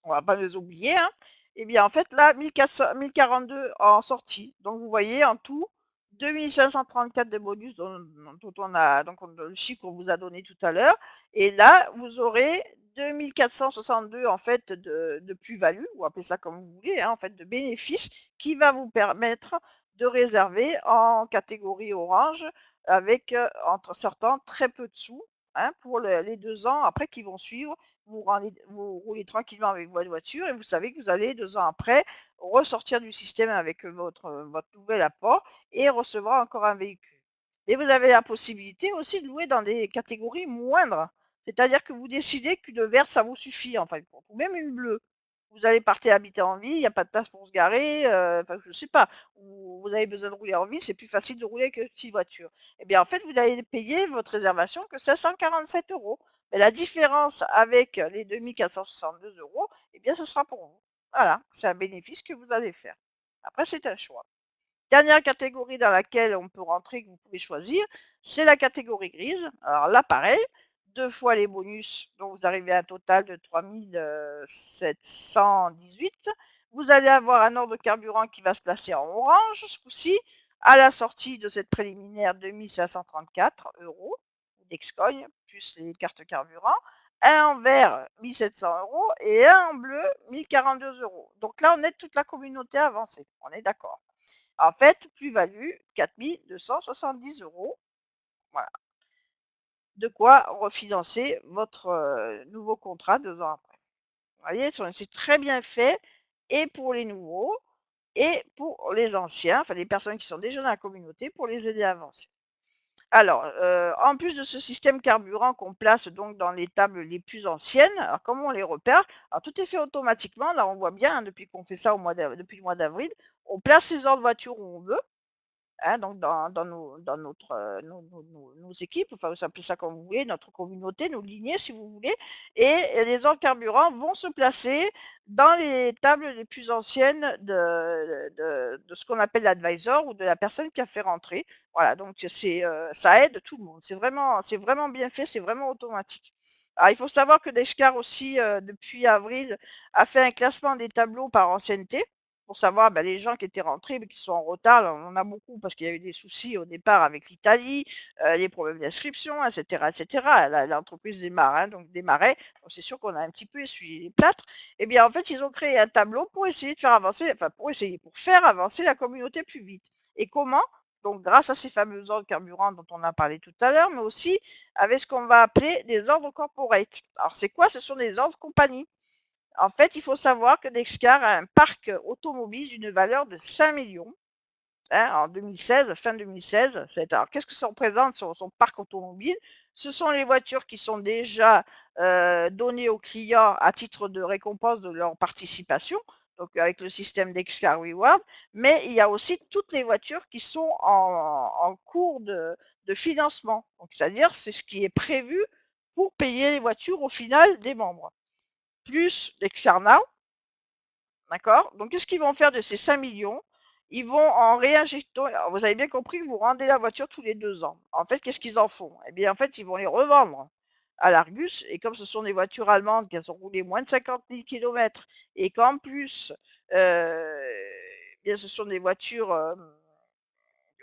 on va pas les oublier, hein. Et bien en fait là, 1042 en sortie. Donc vous voyez en tout 2 534 de bonus dont on a donc le chiffre qu'on vous a donné tout à l'heure. Et là, vous aurez 2 462 en fait de plus-value, ou appelez ça comme vous voulez, hein, en fait de bénéfices qui va vous permettre de réserver en catégorie orange avec, entre sortant très peu de sous, hein, pour les 2 ans après qui vont suivre. Vous roulez tranquillement avec votre voiture et vous savez que vous allez 2 ans après ressortir du système avec, votre nouvel apport et recevoir encore un véhicule. Et vous avez la possibilité aussi de louer dans des catégories moindres. C'est-à-dire que vous décidez qu'une verte, ça vous suffit en fin de compte, ou même une bleue. vous allez partir habiter en ville, il y a pas de place pour se garer, enfin je sais pas, ou vous avez besoin de rouler en ville, c'est plus facile de rouler avec une petite voiture. Eh bien en fait, vous n'allez payer votre réservation que 547 €. Mais la différence avec les 2 462 €, eh bien ce sera pour vous. Voilà, c'est un bénéfice que vous allez faire. Après c'est un choix. Dernière catégorie dans laquelle on peut rentrer, que vous pouvez choisir, c'est la catégorie grise. Alors là, pareil, 2 fois les bonus, donc vous arrivez à un total de 3 718. Vous allez avoir un ordre de carburant qui va se placer en orange ce coup-ci, à la sortie de cette préliminaire 2 534 € d'Excogne, plus les cartes carburant. Un en vert, 1 700 € et un en bleu, 1 042 €. Donc là, on aide toute la communauté avancée. On est d'accord. En fait, plus-value 4 270 €. Voilà. De quoi refinancer votre, nouveau contrat 2 ans après. Vous voyez? C'est très bien fait et pour les nouveaux et pour les anciens, enfin les personnes qui sont déjà dans la communauté pour les aider à avancer. Alors, en plus de ce système carburant qu'on place donc dans les tables les plus anciennes, alors comment on les repère? Alors tout est fait automatiquement, là on voit bien, hein, depuis qu'on fait ça depuis le mois d'avril, on place ses ordres voitures où on veut. Hein, donc dans notre, nos équipes, enfin vous appelez ça comme vous voulez, notre communauté, nos lignées si vous voulez et les ordres carburants vont se placer dans les tables les plus anciennes de ce qu'on appelle l'advisor ou de la personne qui a fait rentrer. Voilà, donc ça aide tout le monde. C'est vraiment bien fait, c'est vraiment automatique. Alors il faut savoir que Descar aussi, depuis avril, a fait un classement des tableaux par ancienneté pour savoir, bah, les gens qui étaient rentrés mais qui sont en retard. Là, on en a beaucoup parce qu'il y a eu des soucis au départ avec l'Italie, les problèmes d'inscription et cetera. L'entreprise démarre, hein, donc démarrait, donc c'est sûr qu'on a un petit peu essuyé les plâtres. Eh bien, en fait, ils ont créé un tableau pour essayer de faire avancer, enfin pour faire avancer la communauté plus vite. Et comment? Donc grâce à ces fameux ordres carburants dont on a parlé tout à l'heure, mais aussi avec ce qu'on va appeler des ordres corporate. Alors c'est quoi? Ce sont des ordres compagnie. En fait, il faut savoir que Dexcar a un parc automobile d'une valeur de 5 millions, hein, en 2016, fin 2016. Alors, qu'est-ce que ça représente sur son parc automobile? Ce sont les voitures qui sont déjà données aux clients à titre de récompense de leur participation, donc avec le système Dexcar Reward, mais il y a aussi toutes les voitures qui sont en cours de financement. Donc, c'est-à-dire, c'est ce qui est prévu pour payer les voitures au final des membres. Plus Dexcar Now. D'accord? Donc qu'est-ce qu'ils vont faire de ces 5 millions? Ils vont en réinjecter, alors vous avez bien compris que vous rendez la voiture tous les 2 ans. En fait, qu'est-ce qu'ils en font? Eh bien, en fait, ils vont les revendre à l'Argus et comme ce sont des voitures allemandes qui ont roulé moins de 50 000 kilomètres et qu'en plus, bien ce sont des voitures,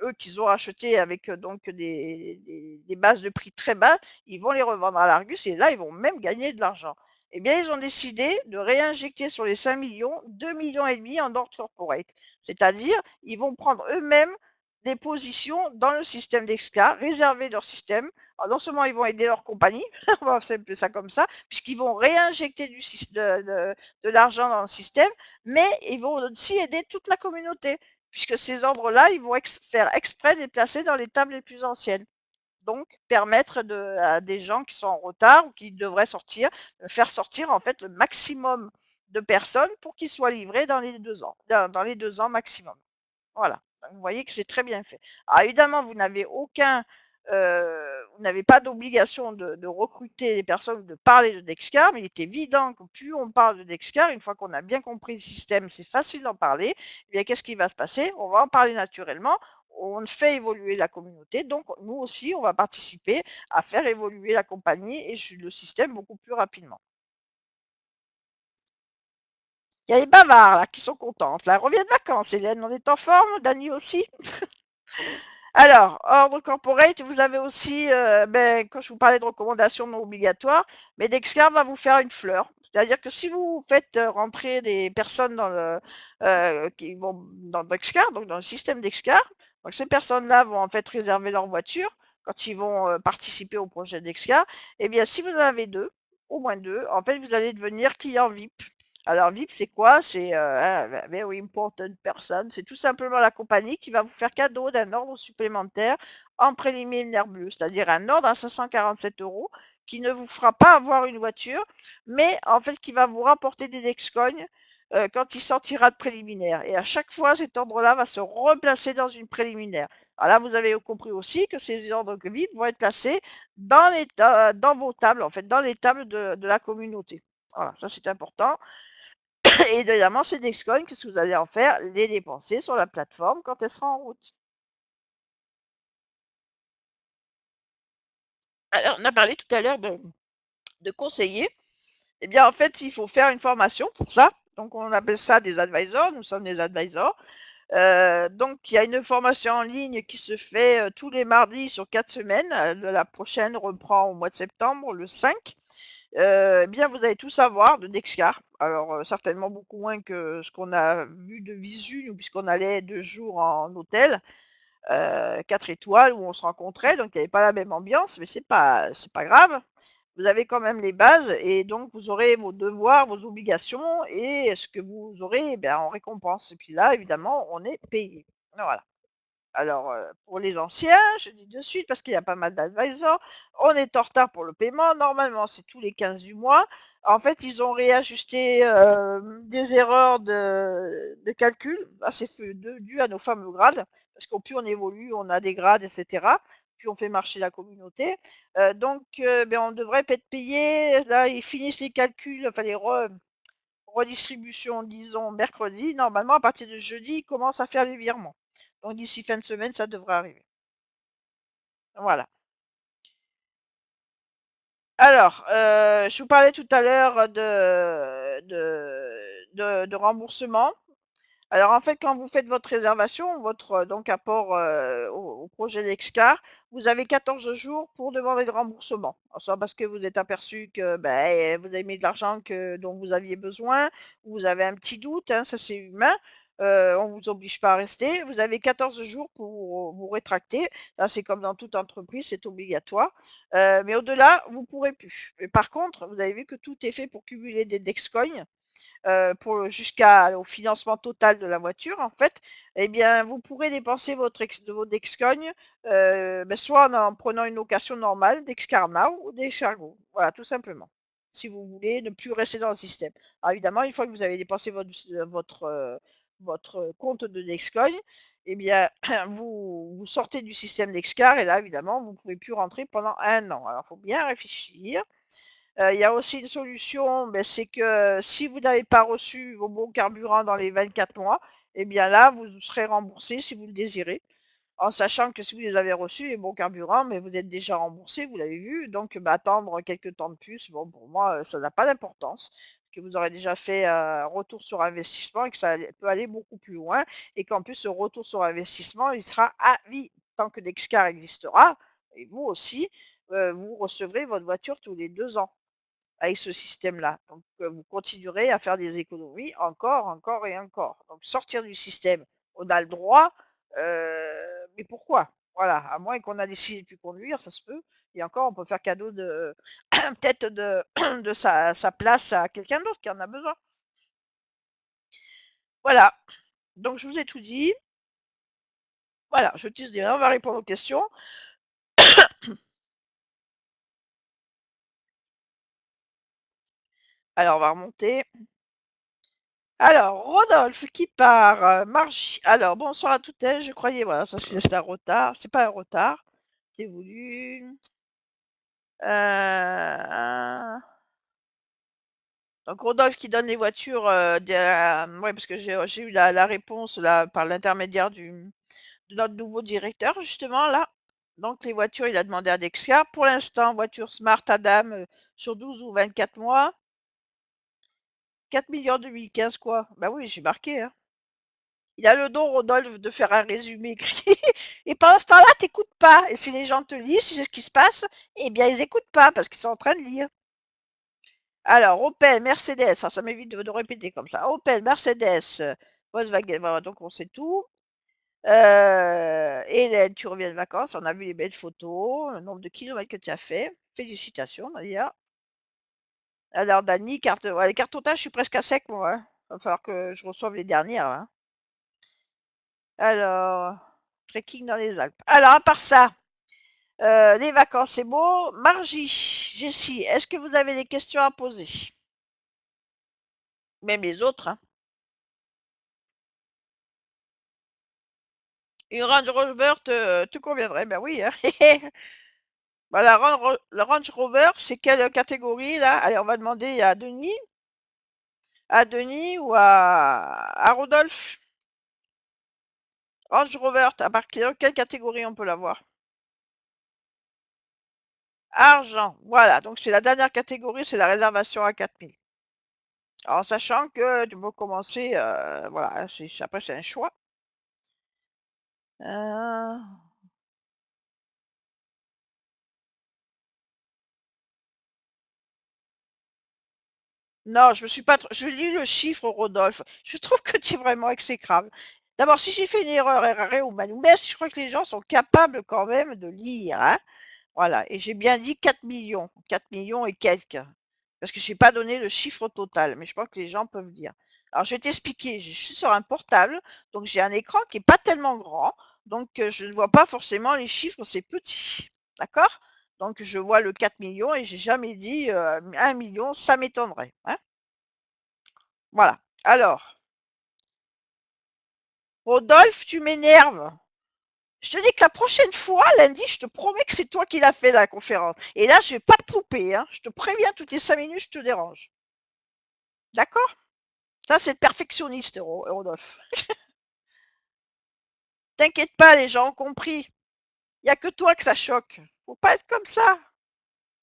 eux qu'ils ont acheté avec, donc des bases de prix très bas, ils vont les revendre à l'Argus et là, ils vont même gagner de l'argent. Eh bien, ils ont décidé de réinjecter sur les 5 millions, 2,5 millions en ordre corporate. C'est-à-dire, ils vont prendre eux-mêmes des positions dans le système d'Excar, réserver leur système. Alors, non seulement ils vont aider leur compagnie, on va appeler ça comme ça, puisqu'ils vont réinjecter de l'argent dans le système, mais ils vont aussi aider toute la communauté puisque ces ordres-là, ils vont faire exprès de les placer dans les tables les plus anciennes. Donc, permettre à des gens qui sont en retard ou qui devraient sortir, faire sortir en fait le maximum de personnes pour qu'ils soient livrés dans les 2 ans, dans les 2 ans maximum. Voilà, donc vous voyez que c'est très bien fait. Alors évidemment, vous n'avez pas d'obligation de recruter des personnes ou de parler de Dexcar, mais il est évident que plus on parle de Dexcar, une fois qu'on a bien compris le système, c'est facile d'en parler. Eh bien, qu'est-ce qui va se passer? On va en parler naturellement, on fait évoluer la communauté, donc nous aussi, on va participer à faire évoluer la compagnie et le système beaucoup plus rapidement. Il y a les bavards là qui sont contentes là. Reviens de vacances, Hélène, on est en forme, Dany aussi? Alors, ordre corporate, vous avez aussi, quand je vous parlais de recommandations non obligatoires, mais Dexcar va vous faire une fleur. C'est-à-dire que si vous faites, rentrer des personnes qui vont dans Dexcar, donc dans le système Dexcar, donc ces personnes-là vont en fait réserver leur voiture quand ils vont, participer au projet Dexcar. Eh bien, si vous en avez 2, au moins 2, en fait, vous allez devenir client VIP. Alors VIP, c'est quoi? C'est, very important person. C'est tout simplement la compagnie qui va vous faire cadeau d'un ordre supplémentaire en préliminaire bleu, c'est-à-dire un ordre à 547 € qui ne vous fera pas avoir une voiture, mais en fait qui va vous rapporter des Dexcoin quand il sortira de préliminaire et à chaque fois, cet ordre-là va se replacer dans une préliminaire. Alors là, vous avez compris aussi que ces ordres vides vont être placés dans vos tables, en fait, dans les tables de la communauté. Voilà, ça c'est important. Et évidemment, ces Dexcoin, qu'est-ce que vous allez en faire? Les dépenser sur la plateforme quand elle sera en route. Alors, on a parlé tout à l'heure de conseillers. Eh bien, en fait, il faut faire une formation pour ça. Donc, on appelle ça des advisors. Nous sommes des advisors. Donc, il y a une formation en ligne qui se fait tous les mardis sur 4 semaines. La prochaine reprend au mois de septembre, le 5. Eh bien, vous allez tout savoir de Dexcar. Alors, certainement beaucoup moins que ce qu'on a vu de Visu, nous, puisqu'on allait 2 jours en hôtel, 4 étoiles où on se rencontrait, donc il n'y avait pas la même ambiance, mais c'est pas grave. Vous avez quand même les bases et donc vous aurez vos devoirs, vos obligations et ce que vous aurez, eh bien, en récompense. Et puis là, évidemment, on est payé. Voilà. Alors, pour les anciens, je dis de suite parce qu'il y a pas mal d'advisors, on est en retard pour le paiement. Normalement, c'est tous les 15 du mois. En fait, ils ont réajusté, des erreurs de calcul. Ah, c'est dû à nos fameux grades, parce qu'au plus on évolue, on a des grades et cetera, plus on fait marcher la communauté. Donc, beh, on devrait pas être payé. Là, ils finissent les calculs, enfin les redistribution, disons, mercredi. Normalement, à partir de jeudi, ils commencent à faire les virements. Donc d'ici fin de semaine, ça devrait arriver. Voilà. Alors, je vous parlais tout à l'heure de remboursement. Alors en fait, quand vous faites votre réservation, votre donc apport au projet Lexcar, vous avez 14 jours pour demander le remboursement. Soit parce que vous êtes aperçu que ben, vous avez mis de l'argent dont vous aviez besoin, ou vous avez un petit doute, hein, ça c'est humain. On ne vous oblige pas à rester. Vous avez 14 jours pour vous rétracter. Là, c'est comme dans toute entreprise, c'est obligatoire. Mais au-delà, vous ne pourrez plus. Mais par contre, vous avez vu que tout est fait pour cumuler des Dexcoins jusqu'au financement total de la voiture, en fait, eh bien, vous pourrez dépenser vos Dexcogne, soit en prenant une location normale, Dexcar Now ou Dexcargo. Voilà, tout simplement. Si vous voulez ne plus rester dans le système. Alors évidemment, une fois que vous avez dépensé votre compte de Dexcoin, eh bien, vous sortez du système Dexcar et là, évidemment, vous ne pouvez plus rentrer pendant 1 an. Alors, il faut bien réfléchir. Il y a aussi une solution, beh, c'est que si vous n'avez pas reçu vos bons carburants dans les 24 mois, eh bien là, vous serez remboursé si vous le désirez. En sachant que si vous les avez reçus, les bons carburants, mais vous êtes déjà remboursé, vous l'avez vu, donc bah, attendre quelques temps de plus, bon, pour moi, ça n'a pas d'importance, parce que vous aurez déjà fait un retour sur investissement et que peut aller beaucoup plus loin, et qu'en plus, ce retour sur investissement, il sera à vie. Tant que l'Excar existera, et vous aussi, vous recevrez votre voiture tous les 2 ans avec ce système-là. Donc, vous continuerez à faire des économies encore, encore et encore. Donc, sortir du système, on a le droit, mais pourquoi? Voilà, à moins qu'on a décidé de plus conduire, ça se peut. Et encore, on peut faire cadeau de peut-être de sa place à quelqu'un d'autre qui en a besoin. Voilà, donc je vous ai tout dit. Voilà, je te dis, on va répondre aux questions. Alors, on va remonter. Alors, Rodolphe qui part, Margie. Alors, bonsoir à toutes, je croyais, voilà, ça c'est un retard. C'est pas un retard, c'est voulu. Donc Rodolphe qui donne les voitures, ouais, parce que j'ai eu la réponse là par l'intermédiaire de notre nouveau directeur justement là. Donc les voitures, il a demandé à Dexia. Pour l'instant, voiture Smart Adam, sur 12 ou 24 mois, 4 millions 2015 quoi. Bah oui, j'ai marqué, hein. Il a le don, Rodolphe, de faire un résumé écrit. Et pendant ce temps-là, t'écoutes pas. Et si les gens te lisent, si c'est ce qui se passe, eh bien, ils écoutent pas parce qu'ils sont en train de lire. Alors, Opel, Mercedes, ça m'évite de répéter comme ça. Opel, Mercedes, Volkswagen, voilà, donc on sait tout. Hélène, tu reviens de vacances, on a vu les belles photos, le nombre de kilomètres que tu as fait. Félicitations d'ailleurs. Alors, Dani, ouais, les cartes otages, je suis presque à sec, moi, hein. Va falloir que je reçoive les dernières, hein. Alors, trekking dans les Alpes. Alors, à part ça, les vacances, c'est beau. Margie, Jessie, est-ce que vous avez des questions à poser? Même les autres, hein. Une Range Rover te conviendrait, ben oui, hein. Bah, la Range Rover, c'est quelle catégorie là? Allez, on va demander à Denis ou à Rodolphe. Range Rover, à partir de quelle catégorie on peut l'avoir? Argent, voilà, donc c'est la dernière catégorie, c'est la réservation à 4 000. En sachant que tu peux commencer, voilà, hein, après c'est un choix. Heu, non, je me suis pas tr je lis le chiffre, Rodolphe. Je trouve que tu es vraiment exécrable. D'abord, si j'ai fait une erreur, errare humanum je crois que les gens sont capables quand même de lire, hein. Voilà, et j'ai bien dit 4 millions, 4 millions et quelques, parce que j'ai pas donné le chiffre total, mais je crois que les gens peuvent lire. Alors je vais t'expliquer, je suis sur un portable, donc j'ai un écran qui est pas tellement grand, donc je ne vois pas forcément les chiffres, c'est petit. D'accord? Donc je vois le 4 millions et j'ai jamais dit, 1 000 000, ça m'étonnerait, hein. Voilà. Alors, Rodolphe, tu m'énerves. Je te dis que la prochaine fois, lundi, je te promets que c'est toi qui l'as fait la conférence. Et là, je vais pas te louper, hein. Je te préviens, toutes les 5 minutes, je te dérange. D'accord? Ça, c'est le perfectionniste, Rodolphe. T'inquiète pas, les gens ont compris. Il n'y a que toi que ça choque. Faut pas être comme ça.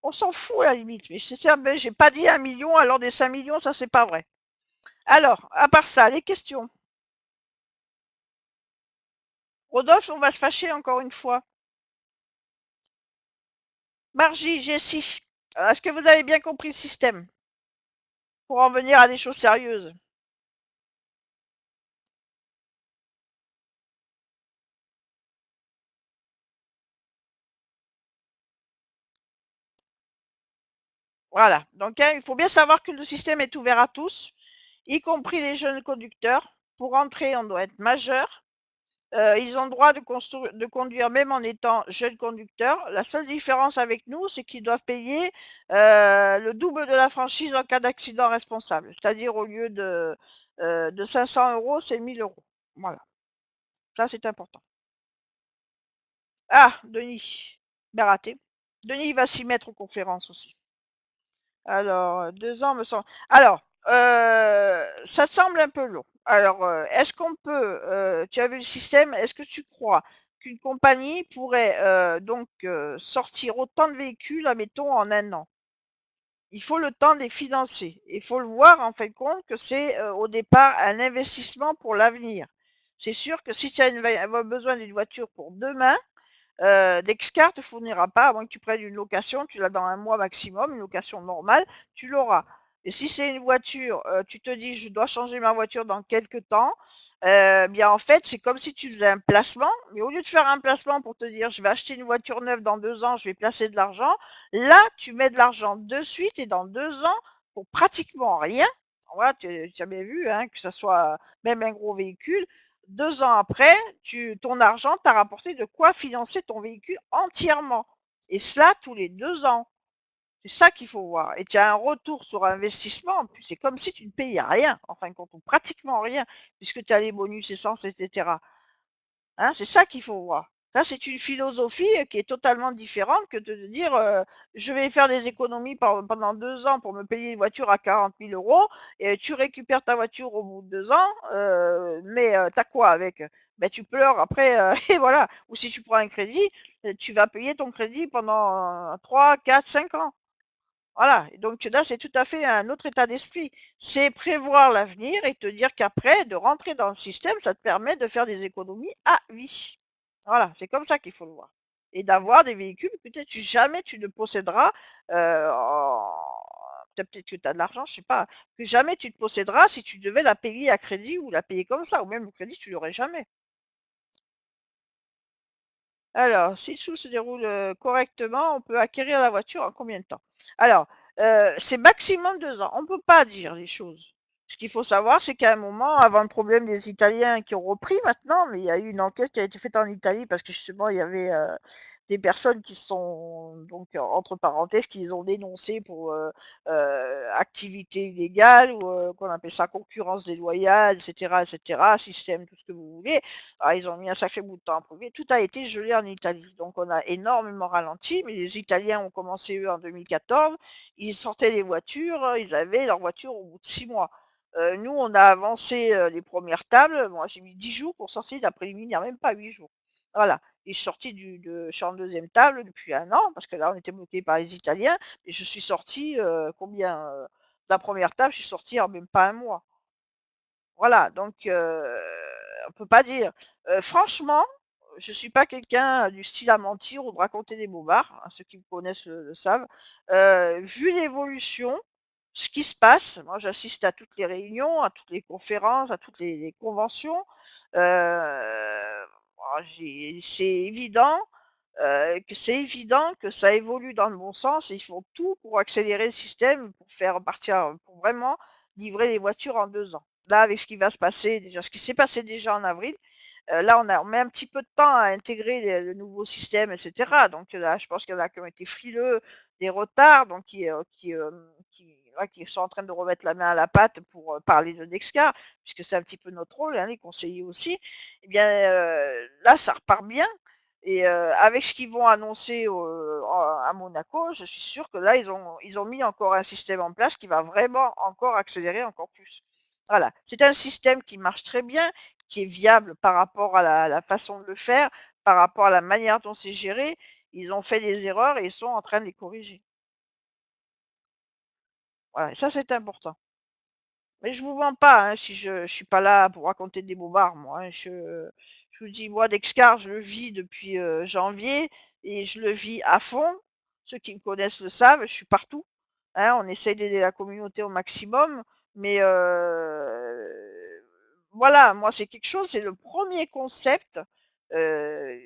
On s'en fout à la limite. Mais j'ai pas dit 1 million, alors des 5 millions, ça c'est pas vrai. Alors, à part ça, les questions. Rodolphe, on va se fâcher encore une fois. Margie, Jessie, est-ce que vous avez bien compris le système? Pour en venir à des choses sérieuses. Voilà. Donc, hein, il faut bien savoir que le système est ouvert à tous, y compris les jeunes conducteurs. Pour entrer, on doit être majeur. Ils ont le droit de conduire même en étant jeunes conducteurs. La seule différence avec nous, c'est qu'ils doivent payer le double de la franchise en cas d'accident responsable. C'est-à-dire au lieu de 500 euros, c'est 1 000 euros. Voilà, ça c'est important. Ah, Denis, bien raté. Denis il va s'y mettre aux conférences aussi. Alors, 2 ans me semble. Alors, ça te semble un peu long. Alors, est-ce qu'on peut, tu as vu le système, est-ce que tu crois qu'une compagnie pourrait, donc, sortir autant de véhicules, admettons, en 1 an? Il faut le temps de les financer. Il faut le voir en fin de compte que c'est, au départ un investissement pour l'avenir. C'est sûr que si tu as besoin d'une voiture pour demain, Dexcar te fournira pas, à moins que tu prennes une location, tu l'as dans 1 mois maximum, une location normale, tu l'auras. Et si c'est une voiture, tu te dis: «Je dois changer ma voiture dans quelque temps», bien, en fait, c'est comme si tu faisais un placement, mais au lieu de faire un placement pour te dire: «Je vais acheter une voiture neuve dans 2 ans, je vais placer de l'argent», là, tu mets de l'argent de suite et dans 2 ans, pour pratiquement rien, voilà, tu as bien vu, hein, que ça soit même un gros véhicule, 2 ans après, ton argent t'a rapporté de quoi financer ton véhicule entièrement, et cela tous les 2 ans. C'est ça qu'il faut voir, et tu as un retour sur investissement, puis c'est comme si tu ne payais rien, en fin de compte, ou pratiquement rien, puisque tu as les bonus essence et cetera. Hein, c'est ça qu'il faut voir. Ça, c'est une philosophie, qui est totalement différente que de te dire, «Je vais faire des économies pendant 2 ans pour me payer une voiture à 40 000 € et tu récupères ta voiture au bout de 2 ans, mais tu quoi avec? Ben tu pleures après, et voilà. Ou si tu prends un crédit, tu vas payer ton crédit pendant 3, 4, 5 ans. Voilà, et donc là, c'est tout à fait un autre état d'esprit. C'est prévoir l'avenir et te dire qu'après, de rentrer dans le système, ça te permet de faire des économies à vie. Voilà, c'est comme ça qu'il faut le voir, et d'avoir des véhicules que peut-être jamais tu ne posséderas, en peut-être que tu as de l'argent, je sais pas, que jamais tu ne posséderas si tu devais la payer à crédit ou la payer comme ça, ou même le crédit, tu l'aurais jamais. Alors, si tout se déroule, correctement, on peut acquérir la voiture en combien de temps? Alors, c'est maximum 2 ans. On ne peut pas dire les choses. Ce qu'il faut savoir, c'est qu'à un moment, avant le problème des Italiens qui ont repris maintenant, mais il y a eu une enquête qui a été faite en Italie parce que justement il y avait, des personnes qui sont donc entre parenthèses, qui les ont dénoncés pour, activité illégale ou, qu'on appelle ça concurrence déloyale et cetera, système, tout ce que vous voulez. Alors ils ont mis un sacré bout de temps à prouver. Tout a été gelé en Italie. Donc on a énormément ralenti, mais les Italiens ont commencé eux en 2014. Ils sortaient les voitures, ils avaient leurs voitures au bout de 6 mois. Nous, on a avancé, les premières tables. Moi, j'ai mis 10 jours pour sortir d'après préliminaires, même pas 8 jours. Voilà, et je suis en deuxième table depuis 1 an parce que là, on était bloqué par les Italiens et je suis sortie, combien, de la première table, je suis sortie en même pas 1 mois. Voilà, donc on peut pas dire. Franchement, je suis pas quelqu'un du style à mentir ou de raconter des bobards, hein, ceux qui me connaissent le savent. Vu l'évolution, ce qui se passe, moi j'assiste à toutes les réunions, à toutes les conférences, à toutes les conventions. Oh c'est évident, que ça évolue dans le bon sens et ils font tout pour accélérer le système, pour faire partir pour vraiment livrer les voitures en 2 ans. Là, avec ce qui va se passer déjà ce qui s'est passé déjà en avril, là, on met un petit peu de temps à intégrer le nouveau système et cetera. Donc là, je pense qu'il y en a qui ont été frileux, des retards, donc qui ouais, qui sont en train de remettre la main à la pâte pour, parler de Dexcar, puisque c'est un petit peu notre rôle, hein, les conseillers aussi. Eh bien, là, ça repart bien et avec ce qu'ils vont annoncer à Monaco, je suis sûre que là, ils ont mis encore un système en place qui va vraiment encore accélérer encore plus. Voilà, c'est un système qui marche très bien, qui est viable par rapport à la façon de le faire, par rapport à la manière dont c'est géré. Ils ont fait des erreurs et ils sont en train de les corriger. Voilà, et ça, c'est important. Mais je vous mens pas, hein, si je suis pas là pour raconter des bobards moi, hein. Je vous dis, moi, Dexcar, je le vis depuis, janvier et je le vis à fond. Ceux qui me connaissent le savent, je suis partout, hein. On essaye d'aider la communauté au maximum, mais voilà, moi, c'est quelque chose c'est le premier concept, heu,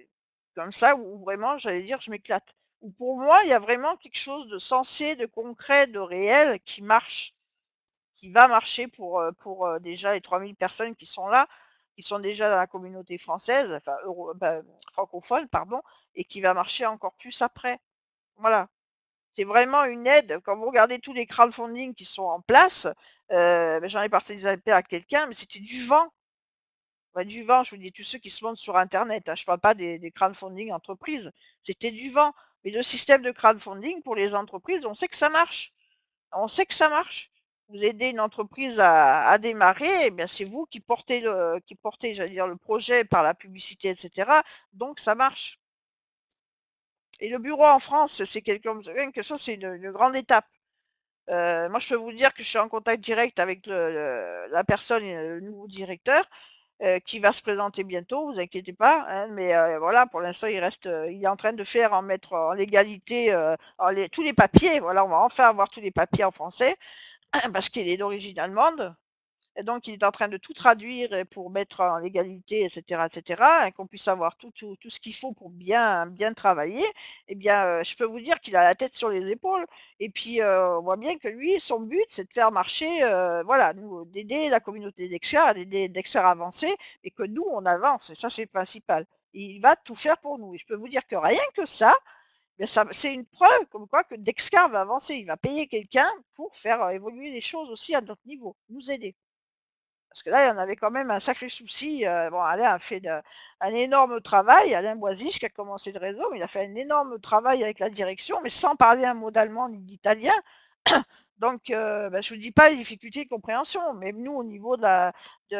comme ça où vraiment, j'allais dire, je m'éclate. Où pour moi, il y a vraiment quelque chose de sensé, de concret, de réel qui va marcher pour, déjà les 3 000 personnes qui sont là, qui sont déjà dans la communauté française, enfin francophone pardon, et qui va marcher encore plus après. Voilà. C'est vraiment une aide. Quand vous regardez tous les crowdfunding qui sont en place, j'en ai participé à quelqu'un, mais c'était du vent. Bah, du vent, je vous dis tous ceux qui se montent sur internet, hein, je parle pas des crowdfunding entreprises. C'était du vent. Mais le système de crowdfunding pour les entreprises, on sait que ça marche. On sait que ça marche. Vous aidez une entreprise à démarrer, eh bien, c'est vous qui portez, j'allais dire, le projet par la publicité et cetera, donc ça marche et le bureau en France, c'est quelque chose, c'est une grande étape. Moi, je peux vous dire que je suis en contact direct avec la personne et le nouveau directeur, qui va se présenter bientôt, vous inquiétez pas, hein, mais voilà, pour l'instant, il est en train de mettre en légalité, tous les papiers, voilà, on va enfin avoir tous les papiers en français. Parce qu'il est d'origine allemande et donc il est en train de tout traduire et pour mettre en légalité et cetera et qu'on puisse avoir tout ce qu'il faut pour bien travailler. Eh bien, je peux vous dire qu'il a la tête sur les épaules et puis, on voit bien que lui, son but, c'est de faire marcher, voilà, nous d'aider la communauté d'Excel, d'aider Dexter à avancer et que nous, on avance et ça, c'est le principal. Il va tout faire pour nous et je peux vous dire que rien que ça, mais ça c'est une preuve comme quoi que Dexcar va avancer. Il va payer quelqu'un pour faire, évoluer les choses aussi à notre niveau, nous aider. Parce que là, il y en avait quand même un sacré souci, bon Alain a fait un énorme travail, Alain Boisich qui a commencé le réseau, mais il a fait un énorme travail avec la direction, mais sans parler un mot d'allemand ni d'italien. Donc je vous dis pas les difficultés de compréhension, mais nous au niveau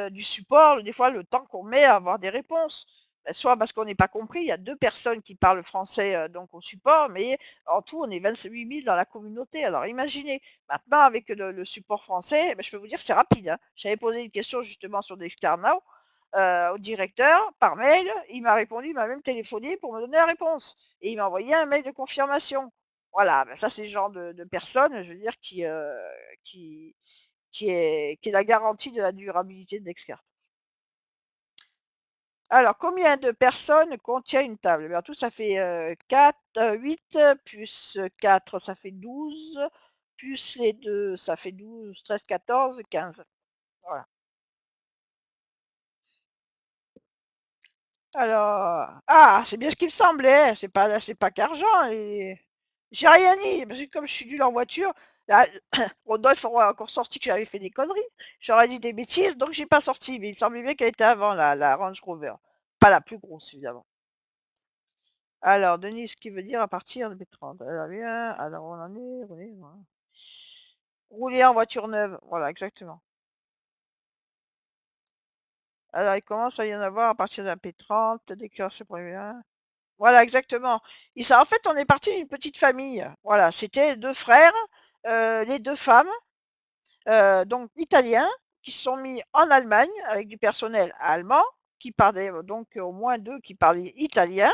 du support, des fois le temps qu'on met à avoir des réponses. Soit parce qu'on n'est pas compris, il y a 2 personnes qui parlent français, donc au support, mais en tout on est 28 000 dans la communauté. Alors imaginez, maintenant avec le support français, je peux vous dire que c'est rapide, hein. J'avais posé une question justement sur Dexternow, au directeur par mail, il m'a répondu, il m'a même téléphoné pour me donner la réponse et il m'a envoyé un mail de confirmation. Voilà, ça c'est le genre de personne, je veux dire qui qui est la garantie de la durabilité de Dexcart. Alors combien de personnes contient une table? Eh bien, en tout ça fait, 4, 8 plus 4 ça fait 12 plus les 2 ça fait 12, 13, 14, 15. Voilà. Alors, ah, c'est bien ce qu'il me semblait, c'est pas qu'argent et j'ai rien dit, parce que comme je suis nulle en voiture, là, Rodolphe aurait encore sorti que j'avais fait des conneries. J'aurais dit des bêtises, donc j'ai pas sorti, mais il me semblait bien qu'elle était avant la Range Rover. Pas la plus grosse, évidemment. Alors, Denis, ce qui veut dire à partir de B30. Alors, bien, alors on en est, voilà. Rouler en voiture neuve, voilà, exactement. Alors, il commence à y en avoir à partir d'un P30, déclaration première. Voilà, exactement. En fait, on est parti d'une petite famille. Voilà, c'était deux frères, les deux femmes, donc italiens, qui se sont mis en Allemagne avec du personnel allemand, qui parlait donc au moins deux qui parlaient italien,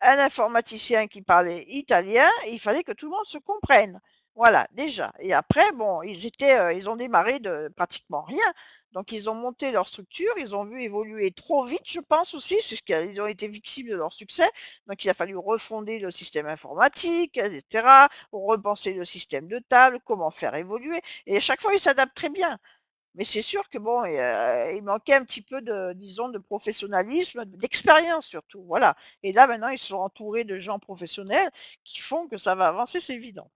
un informaticien qui parlait italien, et il fallait que tout le monde se comprenne. Voilà, déjà. Et après, bon, ils ont démarré de pratiquement rien. Donc, ils ont monté leur structure, ils ont vu évoluer trop vite, je pense aussi, c'est ce qu'ils ont été victimes de leur succès. Donc, il a fallu refonder le système informatique, etc., repenser le système de table, comment faire évoluer. Et à chaque fois, ils s'adaptent très bien. Mais c'est sûr que bon, il manquait un petit peu de, disons, de professionnalisme, d'expérience surtout, voilà. Et là, maintenant, ils sont entourés de gens professionnels qui font que ça va avancer, c'est évident.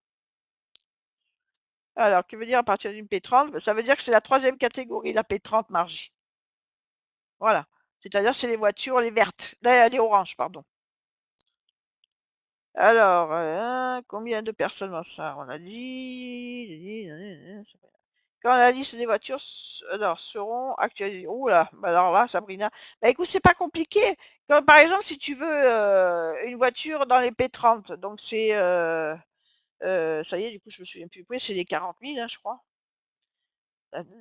Alors, que veut dire à partir d'une P30? Ça veut dire que c'est la troisième catégorie, la P30 Margie. Voilà. C'est-à-dire, c'est les voitures, les vertes, les oranges, pardon. Alors, combien de personnes dans ça? On a dit... Quand la liste des voitures alors, seront actualisées. Ouh là, bah alors là, Sabrina. Bah écoute, c'est pas compliqué. Comme par exemple, si tu veux une voiture dans les P30, donc c'est ça y est, du coup, je me souviens plus. Oui, c'est les 40 000, hein, je crois.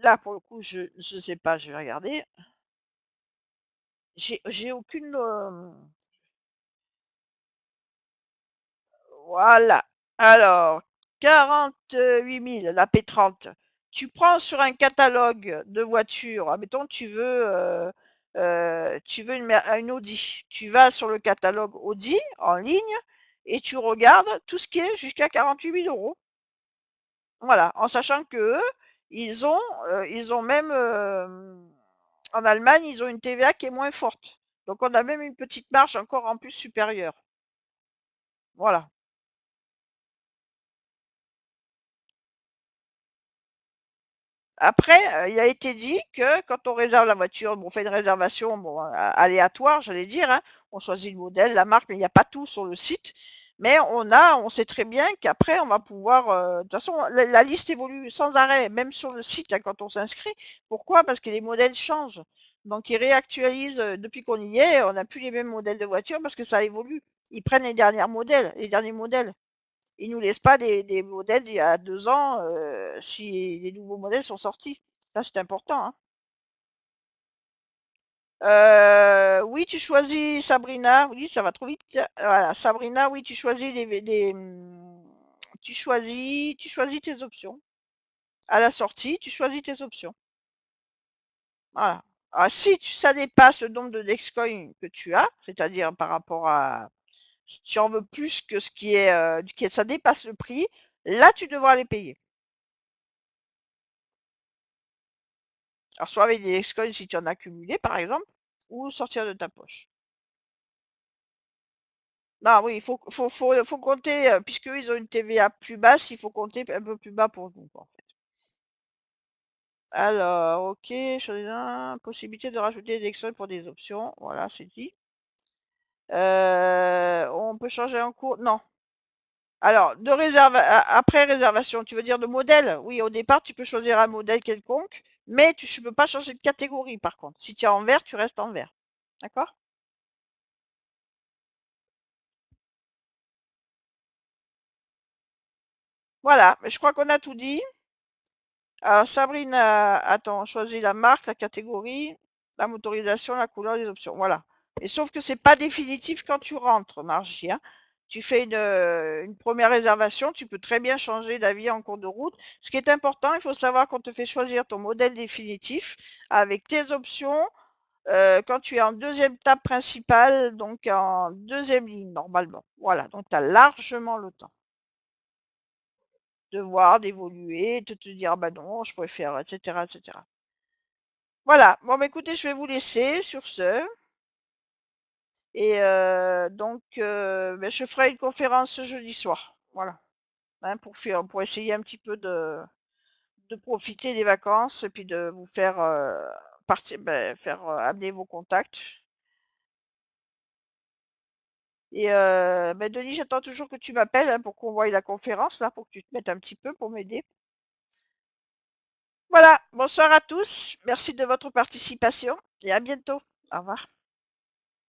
Là, pour le coup, je sais pas, je vais regarder. J'ai aucune. Voilà. Alors, 48 000, la P30. Tu prends sur un catalogue de voitures, admettons, tu veux une Audi. Tu vas sur le catalogue Audi en ligne et tu regardes tout ce qui est jusqu'à 48 000 euros. Voilà, en sachant que eux, ils ont même, en Allemagne, ils ont une TVA qui est moins forte. Donc, on a même une petite marge encore en plus supérieure. Voilà. Après, il a été dit que quand on réserve la voiture, bon, on fait une réservation bon, aléatoire, j'allais dire, hein. On choisit le modèle, la marque, mais il n'y a pas tout sur le site. Mais on sait très bien qu'après, on va pouvoir. De toute façon, la liste évolue sans arrêt, même sur le site, hein, quand on s'inscrit. Pourquoi? Parce que les modèles changent. Donc, ils réactualisent. Depuis qu'on y est, on n'a plus les mêmes modèles de voitures parce que ça évolue. Ils prennent les derniers modèles. Ils nous laissent pas des modèles d'il y a 2 ans, si les nouveaux modèles sont sortis. Ça, c'est important, hein. Oui, tu choisis Sabrina. Oui, ça va trop vite. Voilà, Sabrina, oui, tu choisis tu choisis tes options. À la sortie, tu choisis tes options. Voilà. Ah, si ça dépasse le nombre de Dexcoin que tu as, c'est-à-dire par rapport à si tu en veux plus que ce qui est, ça dépasse le prix, là, tu devras les payer. Alors, soit avec des Dexcoin si tu en as accumulé, par exemple, ou sortir de ta poche. Non, oui, faut compter, puisqu'eux, ils ont une TVA plus basse, il faut compter un peu plus bas pour nous, en fait. Alors, OK, choisis un, possibilité de rajouter des Dexcoin pour des options. Voilà, c'est dit. On peut changer en cours? Non. Alors, après réservation, tu veux dire de modèle? Oui, au départ, tu peux choisir un modèle quelconque, mais tu ne peux pas changer de catégorie, par contre. Si tu es en vert, tu restes en vert. D'accord? Voilà, mais je crois qu'on a tout dit. Alors, Sabrina, attends, choisis la marque, la catégorie, la motorisation, la couleur, les options. Voilà. Et sauf que c'est pas définitif quand tu rentres, Margie, hein. Tu fais une première réservation, tu peux très bien changer d'avis en cours de route. Ce qui est important, il faut savoir qu'on te fait choisir ton modèle définitif avec tes options quand tu es en deuxième table principale, donc en deuxième ligne normalement. Voilà, donc tu as largement le temps de voir, d'évoluer, de te dire: «Ah bah non, je préfère» et cetera et cetera. Voilà. Bon, bah, écoutez, je vais vous laisser sur ce et donc beh, je ferai une conférence ce jeudi soir. Voilà, hein, pour essayer un petit peu de profiter des vacances et puis de vous faire, faire, amener vos contacts et Denis, j'attends toujours que tu m'appelles, hein, pour qu'on voie la conférence là, pour que tu te mettes un petit peu pour m'aider. Voilà, bonsoir à tous, merci de votre participation et à bientôt. Au revoir.